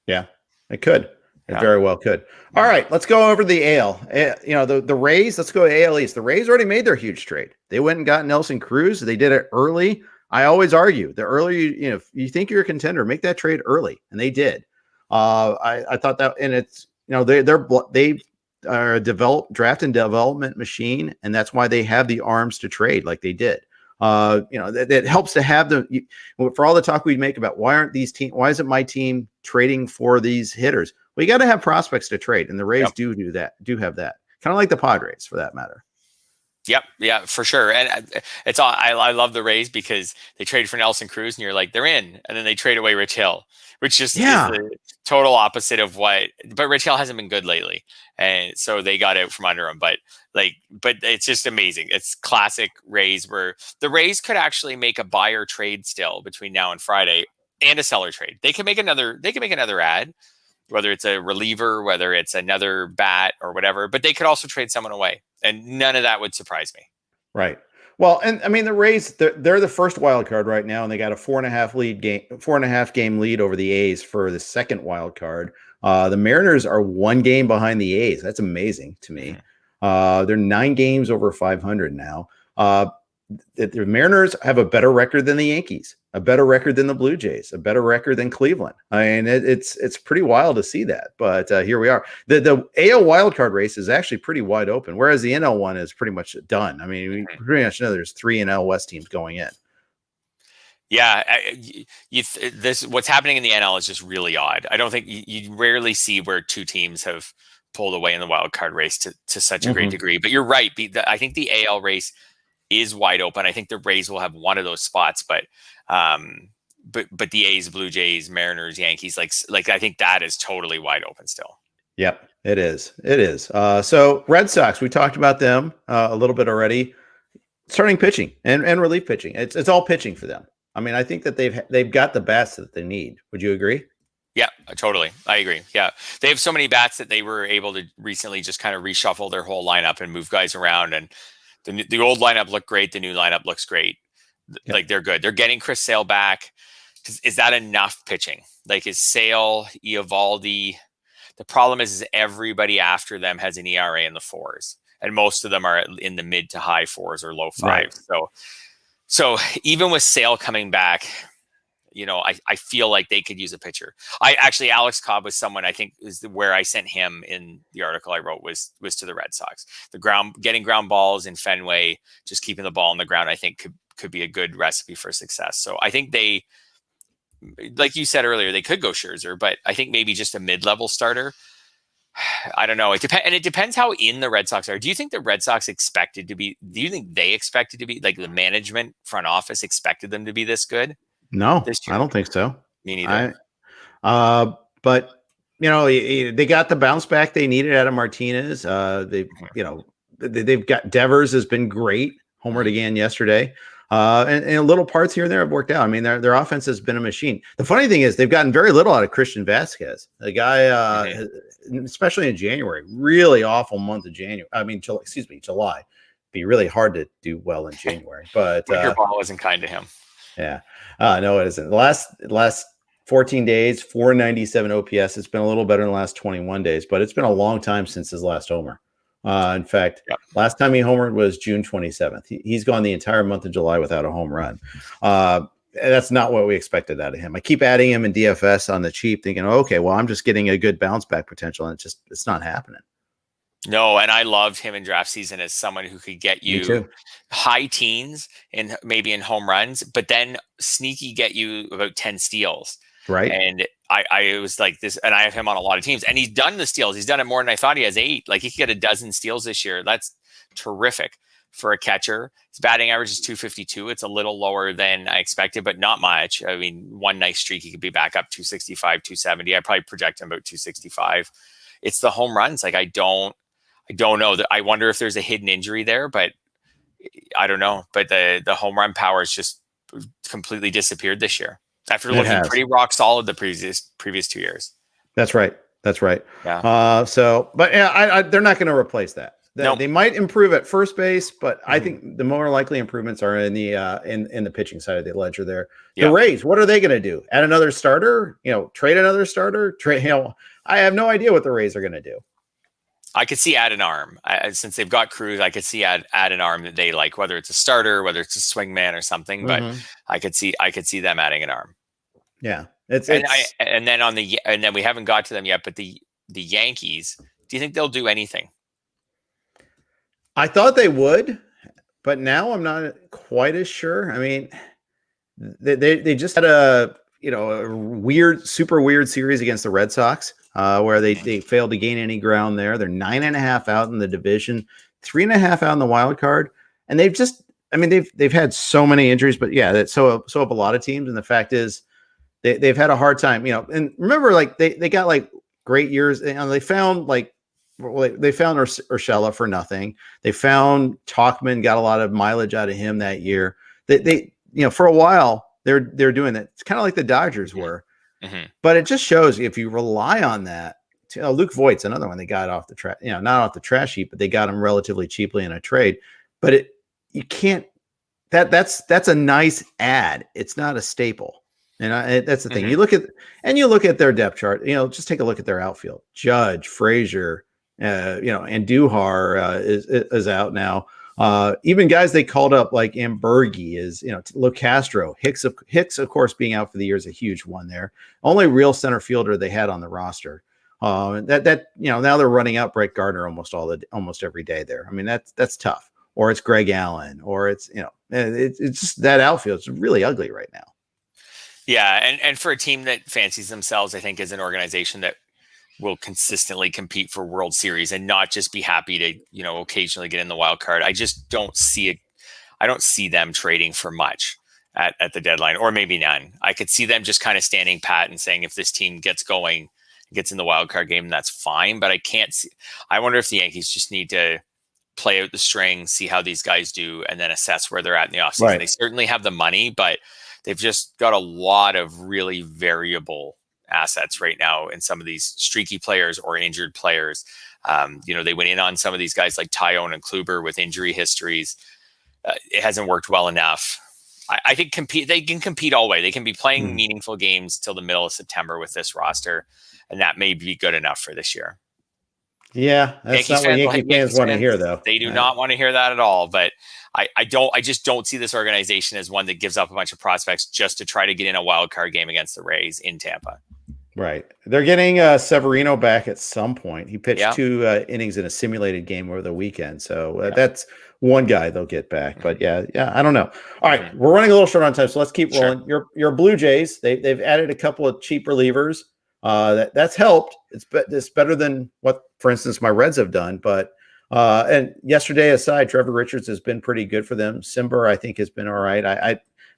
Yeah, it could. It very well could. All right, let's go over the AL. The Rays, let's go to AL East. The Rays already made their huge trade. They went and got Nelson Cruz. They did it early. I always argue the earlier, if you think you're a contender, make that trade early. And they did. I thought that, and it's, they are a draft and development machine. And that's why they have the arms to trade like they did. That helps to have them for all the talk we make about why isn't my team trading for these hitters? Well, you got to have prospects to trade, and the Rays do have that. Kind of like the Padres, for that matter. Yep, yeah, for sure. And it's all I love the Rays because they traded for Nelson Cruz, and you're like, they're in, and then they trade away Rich Hill, which just is Yeah. the total opposite of what. But Rich Hill hasn't been good lately, and so they got out from under him. But it's just amazing. It's classic Rays, where the Rays could actually make a buyer trade still between now and Friday, and a seller trade. They can make another. They can make another ad, whether it's a reliever, whether it's another bat or whatever. But they could also trade someone away. And none of that would surprise me. Right. Well, and I mean, the Rays, they're the first wild card right now, and they got a 4.5 game lead over the A's for the second wild card. The Mariners are 1 game behind the A's. That's amazing to me. They're 9 games over 500 now. The Mariners have a better record than the Yankees, a better record than the Blue Jays, a better record than Cleveland. I mean, it's pretty wild to see that, but here we are. The AL wildcard race is actually pretty wide open, whereas the NL one is pretty much done. I mean, we pretty much know there's 3 NL West teams going in. Yeah, what's happening in the NL is just really odd. I don't think you rarely see where 2 teams have pulled away in the wild card race to such a great degree. But you're right. I think the AL race is wide open. I think the Rays will have one of those spots, but the A's, Blue Jays, Mariners, Yankees, like I think that is totally wide open still. Yep, it is. It is. So Red Sox, we talked about them a little bit already. Starting pitching and relief pitching. It's all pitching for them. I mean, I think that they've got the bats that they need. Would you agree? Yeah, totally. I agree. Yeah. They have so many bats that they were able to recently just kind of reshuffle their whole lineup and move guys around, and the old lineup looked great. The new lineup looks great. Yep. Like, they're good. They're getting Chris Sale back. Is that enough pitching? Like, is Sale, Eovaldi? The problem is everybody after them has an ERA in the 4s, and most of them are in the mid to high 4s or low 5s. Right. So even with Sale coming back, I feel like they could use a pitcher. Alex Cobb was someone I think is where I sent him in the article I wrote was to the Red Sox. Getting ground balls in Fenway, just keeping the ball on the ground, I think could be a good recipe for success. So I think they, like you said earlier, they could go Scherzer, but I think maybe just a mid-level starter. I don't know. It depends how in the Red Sox are. Do you think the Red Sox expected to be? Do you think they expected to be, like, the management front office expected them to be this good? No, I don't think so. Me neither. But they got the bounce back they needed out of Martinez. They've got Devers has been great. Homered again yesterday. And little parts here and there have worked out. I mean, their offense has been a machine. The funny thing is they've gotten very little out of Christian Vasquez. The guy, especially in January, really awful month of January. I mean, July. Be really hard to do well in January. But your ball isn't kind to him. Yeah. No, it isn't. The last 14 days, 497 OPS. It's been a little better in the last 21 days, but it's been a long time since his last homer. In fact, last time he homered was June 27th. He's gone the entire month of July without a home run. That's not what we expected out of him. I keep adding him in DFS on the cheap, thinking, okay, well, I'm just getting a good bounce back potential, and it's not happening. No, and I loved him in draft season as someone who could get you high teens and maybe in home runs, but then sneaky get you about 10 steals. Right. And I was like this, and I have him on a lot of teams, and he's done the steals. He's done it more than I thought. He has 8. Like, he could get a dozen steals this year. That's terrific for a catcher. His batting average is 252. It's a little lower than I expected, but not much. I mean, one nice streak, he could be back up 265, 270. I probably project him about 265. It's the home runs. Like, I don't know. I wonder if there's a hidden injury there, but I don't know. But the home run power has just completely disappeared this year after looking pretty rock solid the previous 2 years. That's right. Yeah. But they're not going to replace that. They might improve at first base, but I think the more likely improvements are in the in the pitching side of the ledger there. The Rays, what are they going to do? Add another starter? Trade another starter? I have no idea what the Rays are going to do. I could see add an arm. Since they've got Cruz, I could see add an arm that they like, whether it's a starter, whether it's a swingman or something. But I could see them adding an arm. Yeah, and then we haven't got to them yet. But the Yankees, do you think they'll do anything? I thought they would, but now I'm not quite as sure. I mean, they just had a super weird series against the Red Sox. Where they failed to gain any ground there. They're 9.5 out in the division, 3.5 out in the wild card. and they've had so many injuries, but yeah, that's so up a lot of teams. And the fact is, they've had a hard time, and remember, like they got like great years, and they found they found Urshela for nothing. They found Talkman, got a lot of mileage out of him that year. They for a while they're doing that. It's kind of like the Dodgers were, but it just shows if you rely on that. Luke Voigt's another one they got off the trash, not off the trash heap, but they got him relatively cheaply in a trade. But you can't. That's a nice ad. It's not a staple. And that's the thing. You look at their depth chart. Just take a look at their outfield. Judge, Frazier, Andujar is out now. Even guys they called up like Ambergi is, Locastro, Hicks, of course, being out for the year is a huge one there. Only real center fielder they had on the roster. Now they're running out Brett Gardner almost every day there. I mean, that's tough. Or it's Greg Allen, or it's just that outfield is really ugly right now. Yeah, and for a team that fancies themselves, I think, as an organization that will consistently compete for World Series and not just be happy to, occasionally get in the wild card. I just don't see it. I don't see them trading for much at the deadline, or maybe none. I could see them just kind of standing pat and saying, if this team gets going, gets in the wild card game, that's fine. But I can't see. I wonder if the Yankees just need to play out the string, see how these guys do, and then assess where they're at in the offseason. Right. They certainly have the money, but they've just got a lot of really variable assets right now in some of these streaky players or injured players. They went in on some of these guys like Tyone and Kluber with injury histories. It hasn't worked well enough. I think they can compete all way. They can be playing meaningful games till the middle of September with this roster, and that may be good enough for this year. Yeah, that's not what Yankee fans want to hear, though. They do not want to hear that at all. But I just don't see this organization as one that gives up a bunch of prospects just to try to get in a wild card game against the Rays in Tampa. Right. They're getting Severino back at some point. He pitched 2 innings in a simulated game over the weekend. So that's one guy they'll get back. But yeah, I don't know. All right, we're running a little short on time, so let's keep rolling. Your Blue Jays, they've added a couple of cheap relievers. That's helped. It's better than what, for instance, my Reds have done. But and yesterday aside, Trevor Richards has been pretty good for them. Simber, I think, has been all right.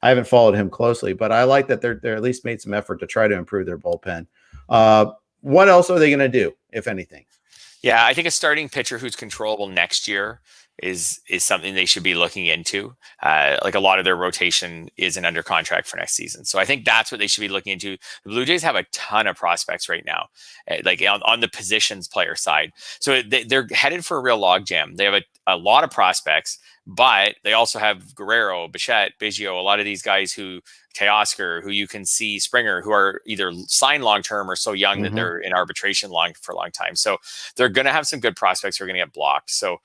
I haven't followed him closely, but I like that they're at least made some effort to try to improve their bullpen. What else are they going to do, if anything? Yeah, I think a starting pitcher who's controllable next year is something they should be looking into. Like a lot of their rotation isn't under contract for next season. So I think that's what they should be looking into. The Blue Jays have a ton of prospects right now, like on the positions player side. So they're headed for a real logjam. They have a lot of prospects, but they also have Guerrero, Bichette, Biggio, a lot of these guys Teoscar, who you can see, Springer, who are either signed long-term or so young that they're in arbitration for a long time. So they're going to have some good prospects who are going to get blocked. So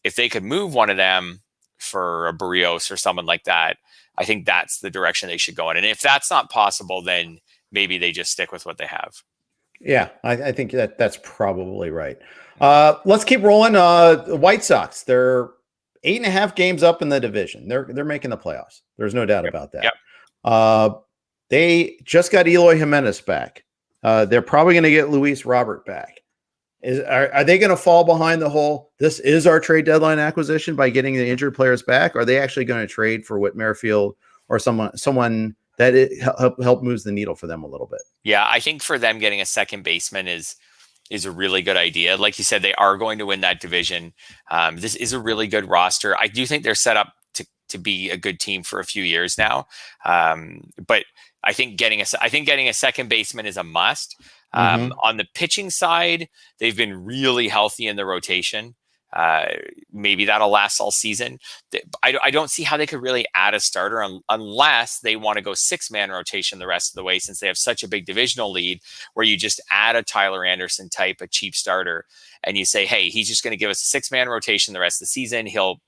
if they could move one of them for a Barrios or someone like that, I think that's the direction they should go in. And if that's not possible, then maybe they just stick with what they have. Yeah, I think that's probably right. Let's keep rolling. The White Sox, they're 8.5 games up in the division. They're making the playoffs. There's no doubt about that. Yep. They just got Eloy Jimenez back. They're probably going to get Luis Robert back. Are they going to fall behind the whole, this is our trade deadline acquisition by getting the injured players back? Or are they actually going to trade for Whit Merrifield or someone that help moves the needle for them a little bit? Yeah, I think for them getting a second baseman is a really good idea. Like you said, they are going to win that division. This is a really good roster. I do think they're set up to be a good team for a few years now. But I think getting a second baseman is a must. On the pitching side, they've been really healthy in the rotation. Maybe that'll last all season. I don't see how they could really add a starter unless they want to go 6-man rotation the rest of the way, since they have such a big divisional lead where you just add a Tyler Anderson type, a cheap starter, and you say, hey, he's just going to give us a 6-man rotation the rest of the season. He'll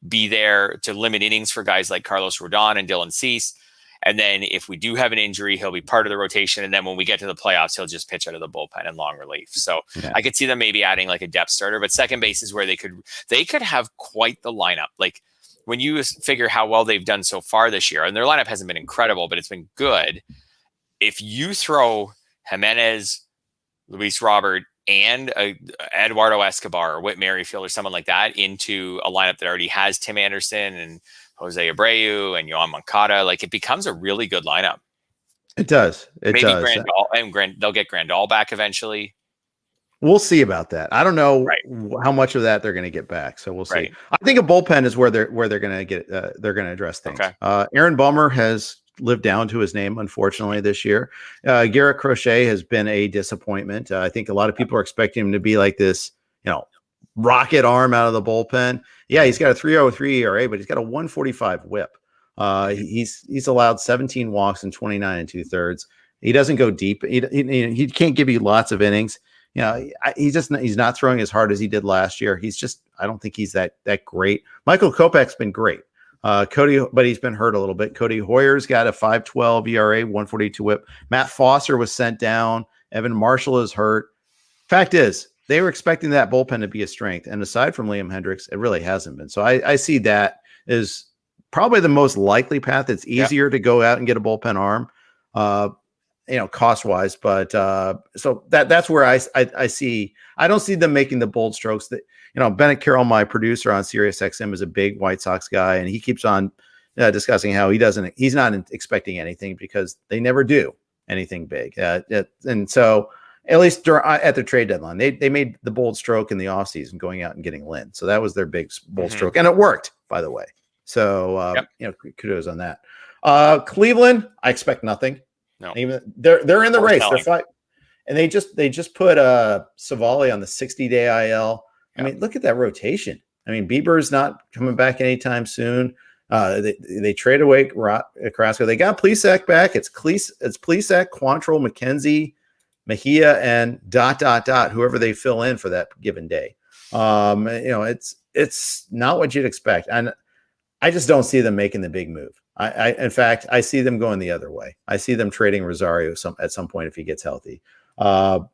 be there to limit innings for guys like Carlos Rodon and Dylan Cease. And then if we do have an injury, he'll be part of the rotation. And then when we get to the playoffs, he'll just pitch out of the bullpen in long relief. So I could see them maybe adding like a depth starter, but second base is where they could have quite the lineup. Like when you figure how well they've done so far this year, and their lineup hasn't been incredible, but it's been good. If you throw Jimenez, Luis Robert, and Eduardo Escobar or Whit Merrifield or someone like that into a lineup that already has Tim Anderson and Jose Abreu and Yohan Moncada, like it becomes a really good lineup. It does. Maybe Grandal, and they'll get Grandal back eventually. We'll see about that. I don't know how much of that they're going to get back, so we'll see. I think a bullpen is where they're going to get. They're going to address things. Aaron Bummer has lived down to his name, unfortunately, this year. Garrett Crochet has been a disappointment. I think a lot of people are expecting him to be like this, rocket arm out of the bullpen. Yeah, he's got a 3.03 ERA, but he's got a 145 WHIP. He's allowed 17 walks and 29 2/3. He doesn't go deep. He can't give you lots of innings. He's not throwing as hard as he did last year. I don't think he's that great. Michael Kopech's been great. Cody, but he's been hurt a little bit. Cody Hoyer's got a 5.12 ERA, 142 WHIP. Matt Foster was sent down. Evan Marshall is hurt. Fact is, they were expecting that bullpen to be a strength. And aside from Liam Hendricks, it really hasn't been. So I see that as probably the most likely path. It's easier to go out and get a bullpen arm, cost wise. But so that's where I see. I don't see them making the bold strokes that, Bennett Carroll, my producer on Sirius XM, is a big White Sox guy, and he keeps on discussing how he's not expecting anything because they never do anything big. And so at least at the trade deadline, they made the bold stroke in the offseason going out and getting Lynn. So that was their big bold stroke, and it worked, by the way. So kudos on that. Cleveland, I expect nothing. No, even they're in the race. They're fighting, and they just put Savali on the 60-day IL. I mean, look at that rotation. I mean, Bieber's not coming back anytime soon. They trade away Carrasco. They got Plesac back. It's Plesac, Quantrill, McKenzie, Mejia, and ... whoever they fill in for that given day. It's not what you'd expect, and I just don't see them making the big move. In fact, I see them going the other way. I see them trading Rosario at some point if he gets healthy. That's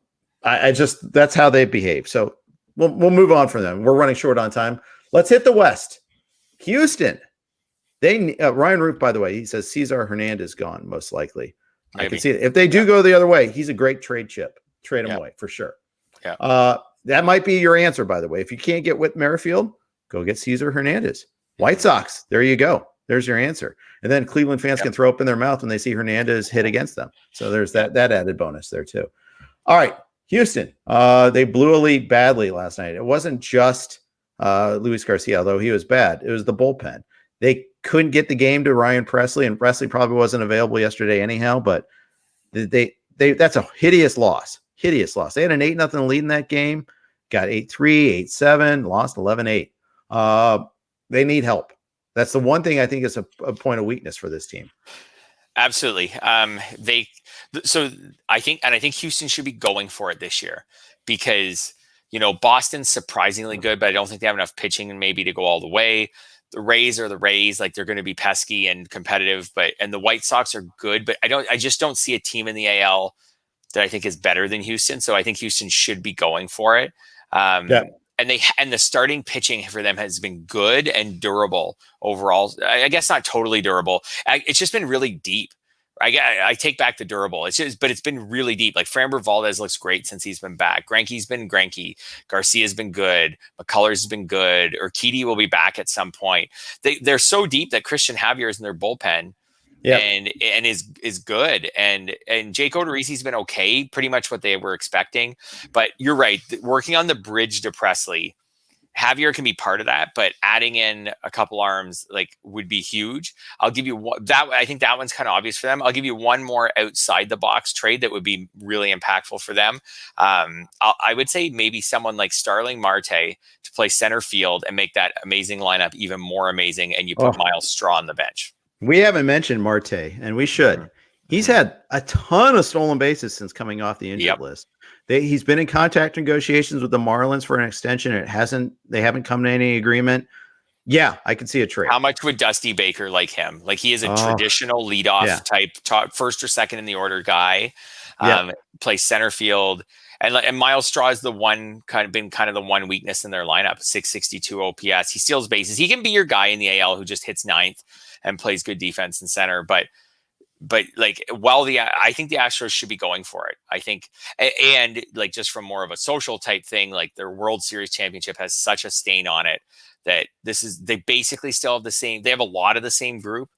how they behave. So we'll move on from them. We're running short on time. Let's hit the West. Houston. Ryan Root, by the way, he says Cesar Hernandez gone, most likely. Maybe. I can see it. If they do go the other way, he's a great trade chip. Trade him away for sure. Yeah. That might be your answer, by the way. If you can't get Whit Merrifield, go get Cesar Hernandez. White Sox, there you go. There's your answer. And then Cleveland fans can throw up in their mouth when they see Hernandez hit against them. So there's that added bonus there too. All right, Houston. They blew a lead badly last night. It wasn't just Luis Garcia, although he was bad. It was the bullpen. They couldn't get the game to Ryan Presley, and Presley probably wasn't available yesterday anyhow. But that's a hideous loss. Hideous loss. They had an 8-0 lead in that game. Got 8-3, 8-7, lost 11-8. They need help. That's the one thing I think is a point of weakness for this team. Absolutely. I think Houston should be going for it this year because, Boston's surprisingly good, but I don't think they have enough pitching and maybe to go all the way. The Rays are the Rays, like they're going to be pesky and competitive, and the White Sox are good, but I just don't see a team in the AL that I think is better than Houston. So I think Houston should be going for it. And the starting pitching for them has been good and durable overall. I guess not totally durable. It's just been really deep. I take back the durable. But it's been really deep. Like Framber Valdez looks great since he's been back. Greinke's been Greinke. Garcia's been good. McCullers has been good. Urquidy will be back at some point. They're so deep that Christian Javier is in their bullpen. And is good. And Jake Odorizzi's been okay, pretty much what they were expecting. But you're right. Working on the bridge to Presley, Javier can be part of that, but adding in a couple arms would be huge. I'll give you one, that I think that one's kind of obvious for them. I'll give you one more outside the box trade that would be really impactful for them. I would say maybe someone like Starling Marte to play center field and make that amazing lineup even more amazing. And you put Miles Straw on the bench. We haven't mentioned Marte, and we should. He's had a ton of stolen bases since coming off the injured list. He's been in contact negotiations with the Marlins for an extension. They haven't come to any agreement. Yeah, I can see a trade. How much would Dusty Baker like him? Like he is a traditional leadoff type, top, first or second in the order guy. Plays center field. And Miles Straw is the one been the one weakness in their lineup. 662 OPS. He steals bases. He can be your guy in the AL who just hits ninth and plays good defense in center. But but like, I think the Astros should be going for it. I think, and like just from more of a social type thing, like their World Series championship has such a stain on it that they basically still have they have a lot of the same group,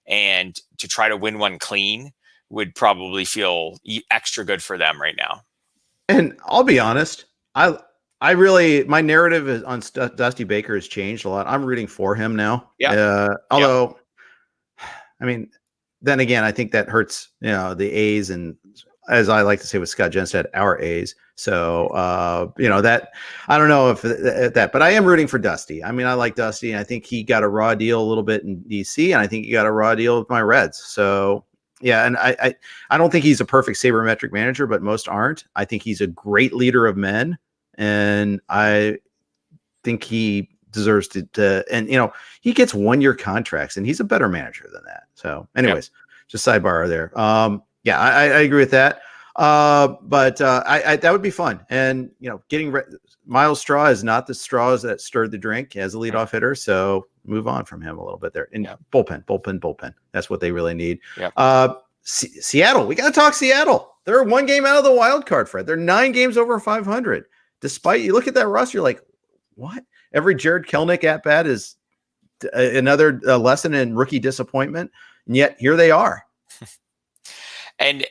and to try to win one clean would probably feel extra good for them right now. And I'll be honest, I really, my narrative is on Dusty Baker has changed a lot. I'm rooting for him now. Yeah. Although, I mean, then again, I think that hurts, the A's, and as I like to say with Scott Jenstad, our A's. So, that I don't know if that, but I am rooting for Dusty. I mean, I like Dusty, and I think he got a raw deal a little bit in DC, and I think he got a raw deal with my Reds. So, yeah, and I don't think he's a perfect sabermetric manager, but most aren't. I think he's a great leader of men, and I think he deserves to and he gets 1-year contracts, and he's a better manager than that. So, anyways, just sidebar there. Yeah, I agree with that. But I that would be fun, and getting Miles Straw is not the straws that stirred the drink as a leadoff hitter, so move on from him a little bit there. And bullpen. That's what they really need. Seattle, we got to talk Seattle. They're 1 game out of the wild card, Fred. They're 9 games over 500. Despite, you look at that roster, you're like, what? Every Jared Kelenic at bat is another lesson in rookie disappointment, and yet here they are. And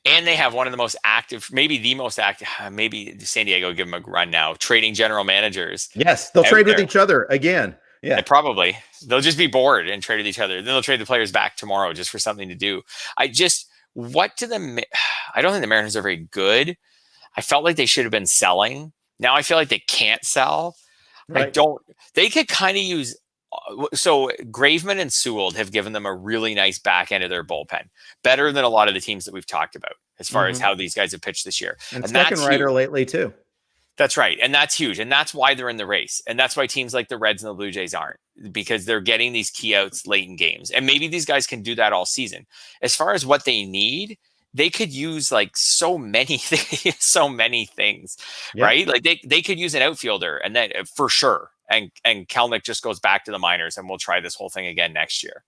they have one of the most active, maybe the most active, maybe San Diego give them a run now, trading general managers. Yes, they'll trade with each other again. Yeah, and probably. They'll just be bored and trade with each other. Then they'll trade the players back tomorrow just for something to do. I don't think the Mariners are very good. I felt like they should have been selling. Now I feel like they can't sell. Right. They could kind of use. So Graveman and Sewell have given them a really nice back end of their bullpen, better than a lot of the teams that we've talked about as far as how these guys have pitched this year. And second writer lately too. That's right. And that's huge. And that's why they're in the race. And that's why teams like the Reds and the Blue Jays aren't, because they're getting these key outs late in games. And maybe these guys can do that all season. As far as what they need, they could use like so many things, right? Like they could use an outfielder, and then for sure. And Kelenic just goes back to the minors, and we'll try this whole thing again next year.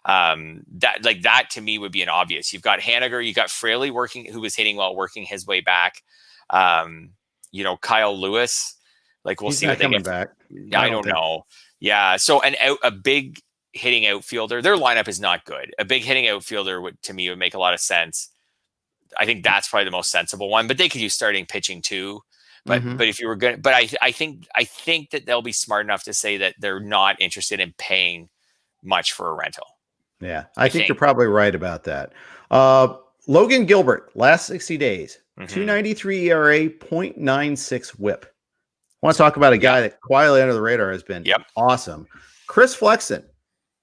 That to me would be an obvious. You've got Haniger, you got Fraley who was hitting well, working his way back. Kyle Lewis, like we'll see what they get back. I don't know. Yeah. So a big hitting outfielder, their lineup is not good. A big hitting outfielder would make a lot of sense. I think that's probably the most sensible one, but they could use starting pitching too. But if you were good, but I think that they'll be smart enough to say that they're not interested in paying much for a rental. Yeah, I think you're probably right about that. Logan Gilbert, last 60 days, 2.93 ERA, 0.96 WHIP. I want to talk about a guy that quietly under the radar has been awesome. Chris Flexon,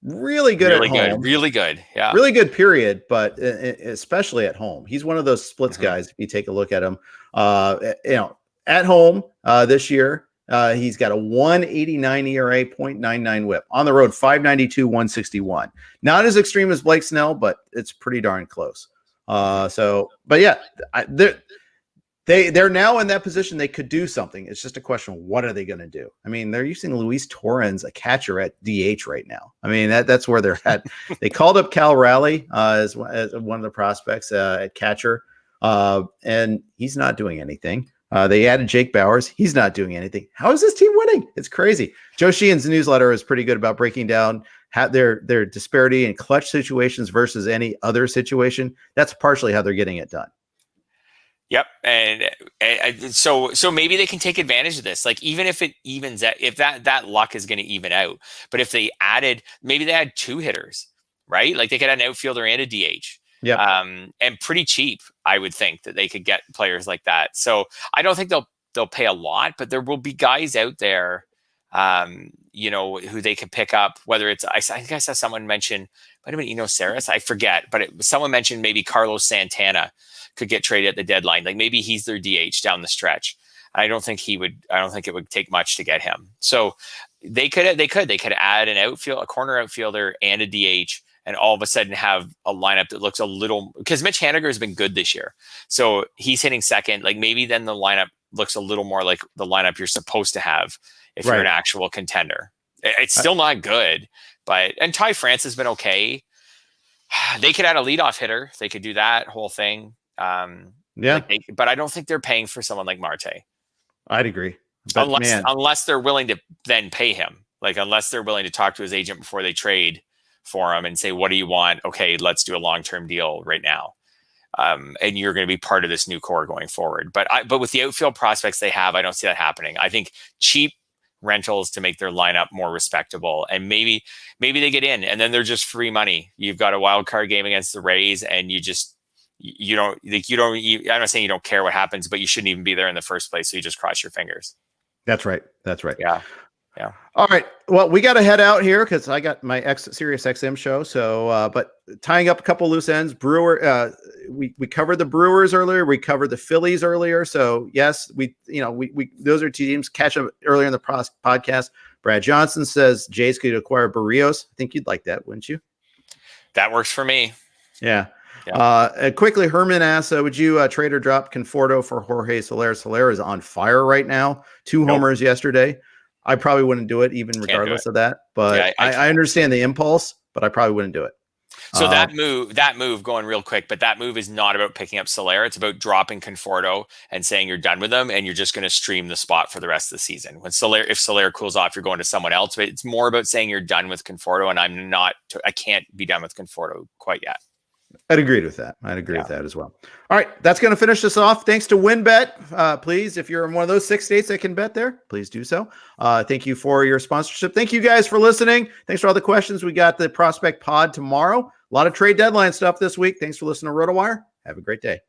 really good at home. Really good. Yeah. Really good, period, but especially at home. He's one of those splits guys, if you take a look at him. At home this year, he's got a 1.89 ERA, 0.99 WHIP. On the road, 5.92, 161. Not as extreme as Blake Snell, but it's pretty darn close. But yeah, they're now in that position. They could do something. It's just a question of what are they going to do? I mean, they're using Luis Torrens, a catcher, at DH right now. I mean, that's where they're at. They called up Cal Raleigh as one of the prospects at catcher, and he's not doing anything. They added Jake Bowers. He's not doing anything. How is this team winning? It's crazy. Joe Sheehan's newsletter is pretty good about breaking down their disparity in clutch situations versus any other situation. That's partially how they're getting it done. Yep. And so maybe they can take advantage of this. Like, even if it evens out, if that luck is going to even out, but if they maybe they had 2 hitters, right? Like they could add an outfielder and a DH. Yeah. And pretty cheap, I would think that they could get players like that. So I don't think they'll pay a lot, but there will be guys out there, who they can pick up. Whether it's, I think I saw someone mention, might have been Eno Saris, I forget, but someone mentioned maybe Carlos Santana could get traded at the deadline. Like maybe he's their DH down the stretch. I don't think it would take much to get him. So they could add a corner outfielder and a DH, and all of a sudden have a lineup that looks a little, because Mitch Haniger has been good this year. So he's hitting second. Like maybe then the lineup looks a little more like the lineup you're supposed to have if you're an actual contender. It's still not good, and Ty France has been okay. They could add a leadoff hitter. They could do that whole thing. Yeah, but I don't think they're paying for someone like Marte. I'd agree. But unless they're willing to then pay him, like unless they're willing to talk to his agent before they trade for him and say, what do you want? Okay, let's do a long-term deal right now. And you're going to be part of this new core going forward. But with the outfield prospects they have, I don't see that happening. I think cheap rentals to make their lineup more respectable, and maybe they get in, and then they're just free money. You've got a wild card game against the Rays, and I'm not saying you don't care what happens, but you shouldn't even be there in the first place. So you just cross your fingers. That's right. Yeah. All right. Well, we got to head out here because I got my Sirius XM show. So, but tying up a couple loose ends. Brewer. We covered the Brewers earlier. We covered the Phillies earlier. So yes, we those are two teams. Catch them earlier in the podcast. Brad Johnson says Jays could acquire Barrios. I think you'd like that, wouldn't you? That works for me. Yeah. And quickly, Herman asks, would you trade or drop Conforto for Jorge Soler? Soler is on fire right now. 2 homers yesterday. I probably wouldn't do it, even regardless of that. But I understand the impulse, but I probably wouldn't do it. So that move going real quick, but that move is not about picking up Soler. It's about dropping Conforto and saying you're done with him and you're just going to stream the spot for the rest of the season. If Soler cools off, you're going to someone else. But it's more about saying you're done with Conforto, and I can't be done with Conforto quite yet. I'd agree with that. With that as well. All right, that's going to finish us off. Thanks to WynnBET. Please, if you're in one of those 6 states that can bet there, please do so. Thank you for your sponsorship. Thank you guys for listening. Thanks for all the questions. We got the Prospect Pod tomorrow. A lot of trade deadline stuff this week. Thanks for listening to Rotowire. Have a great day.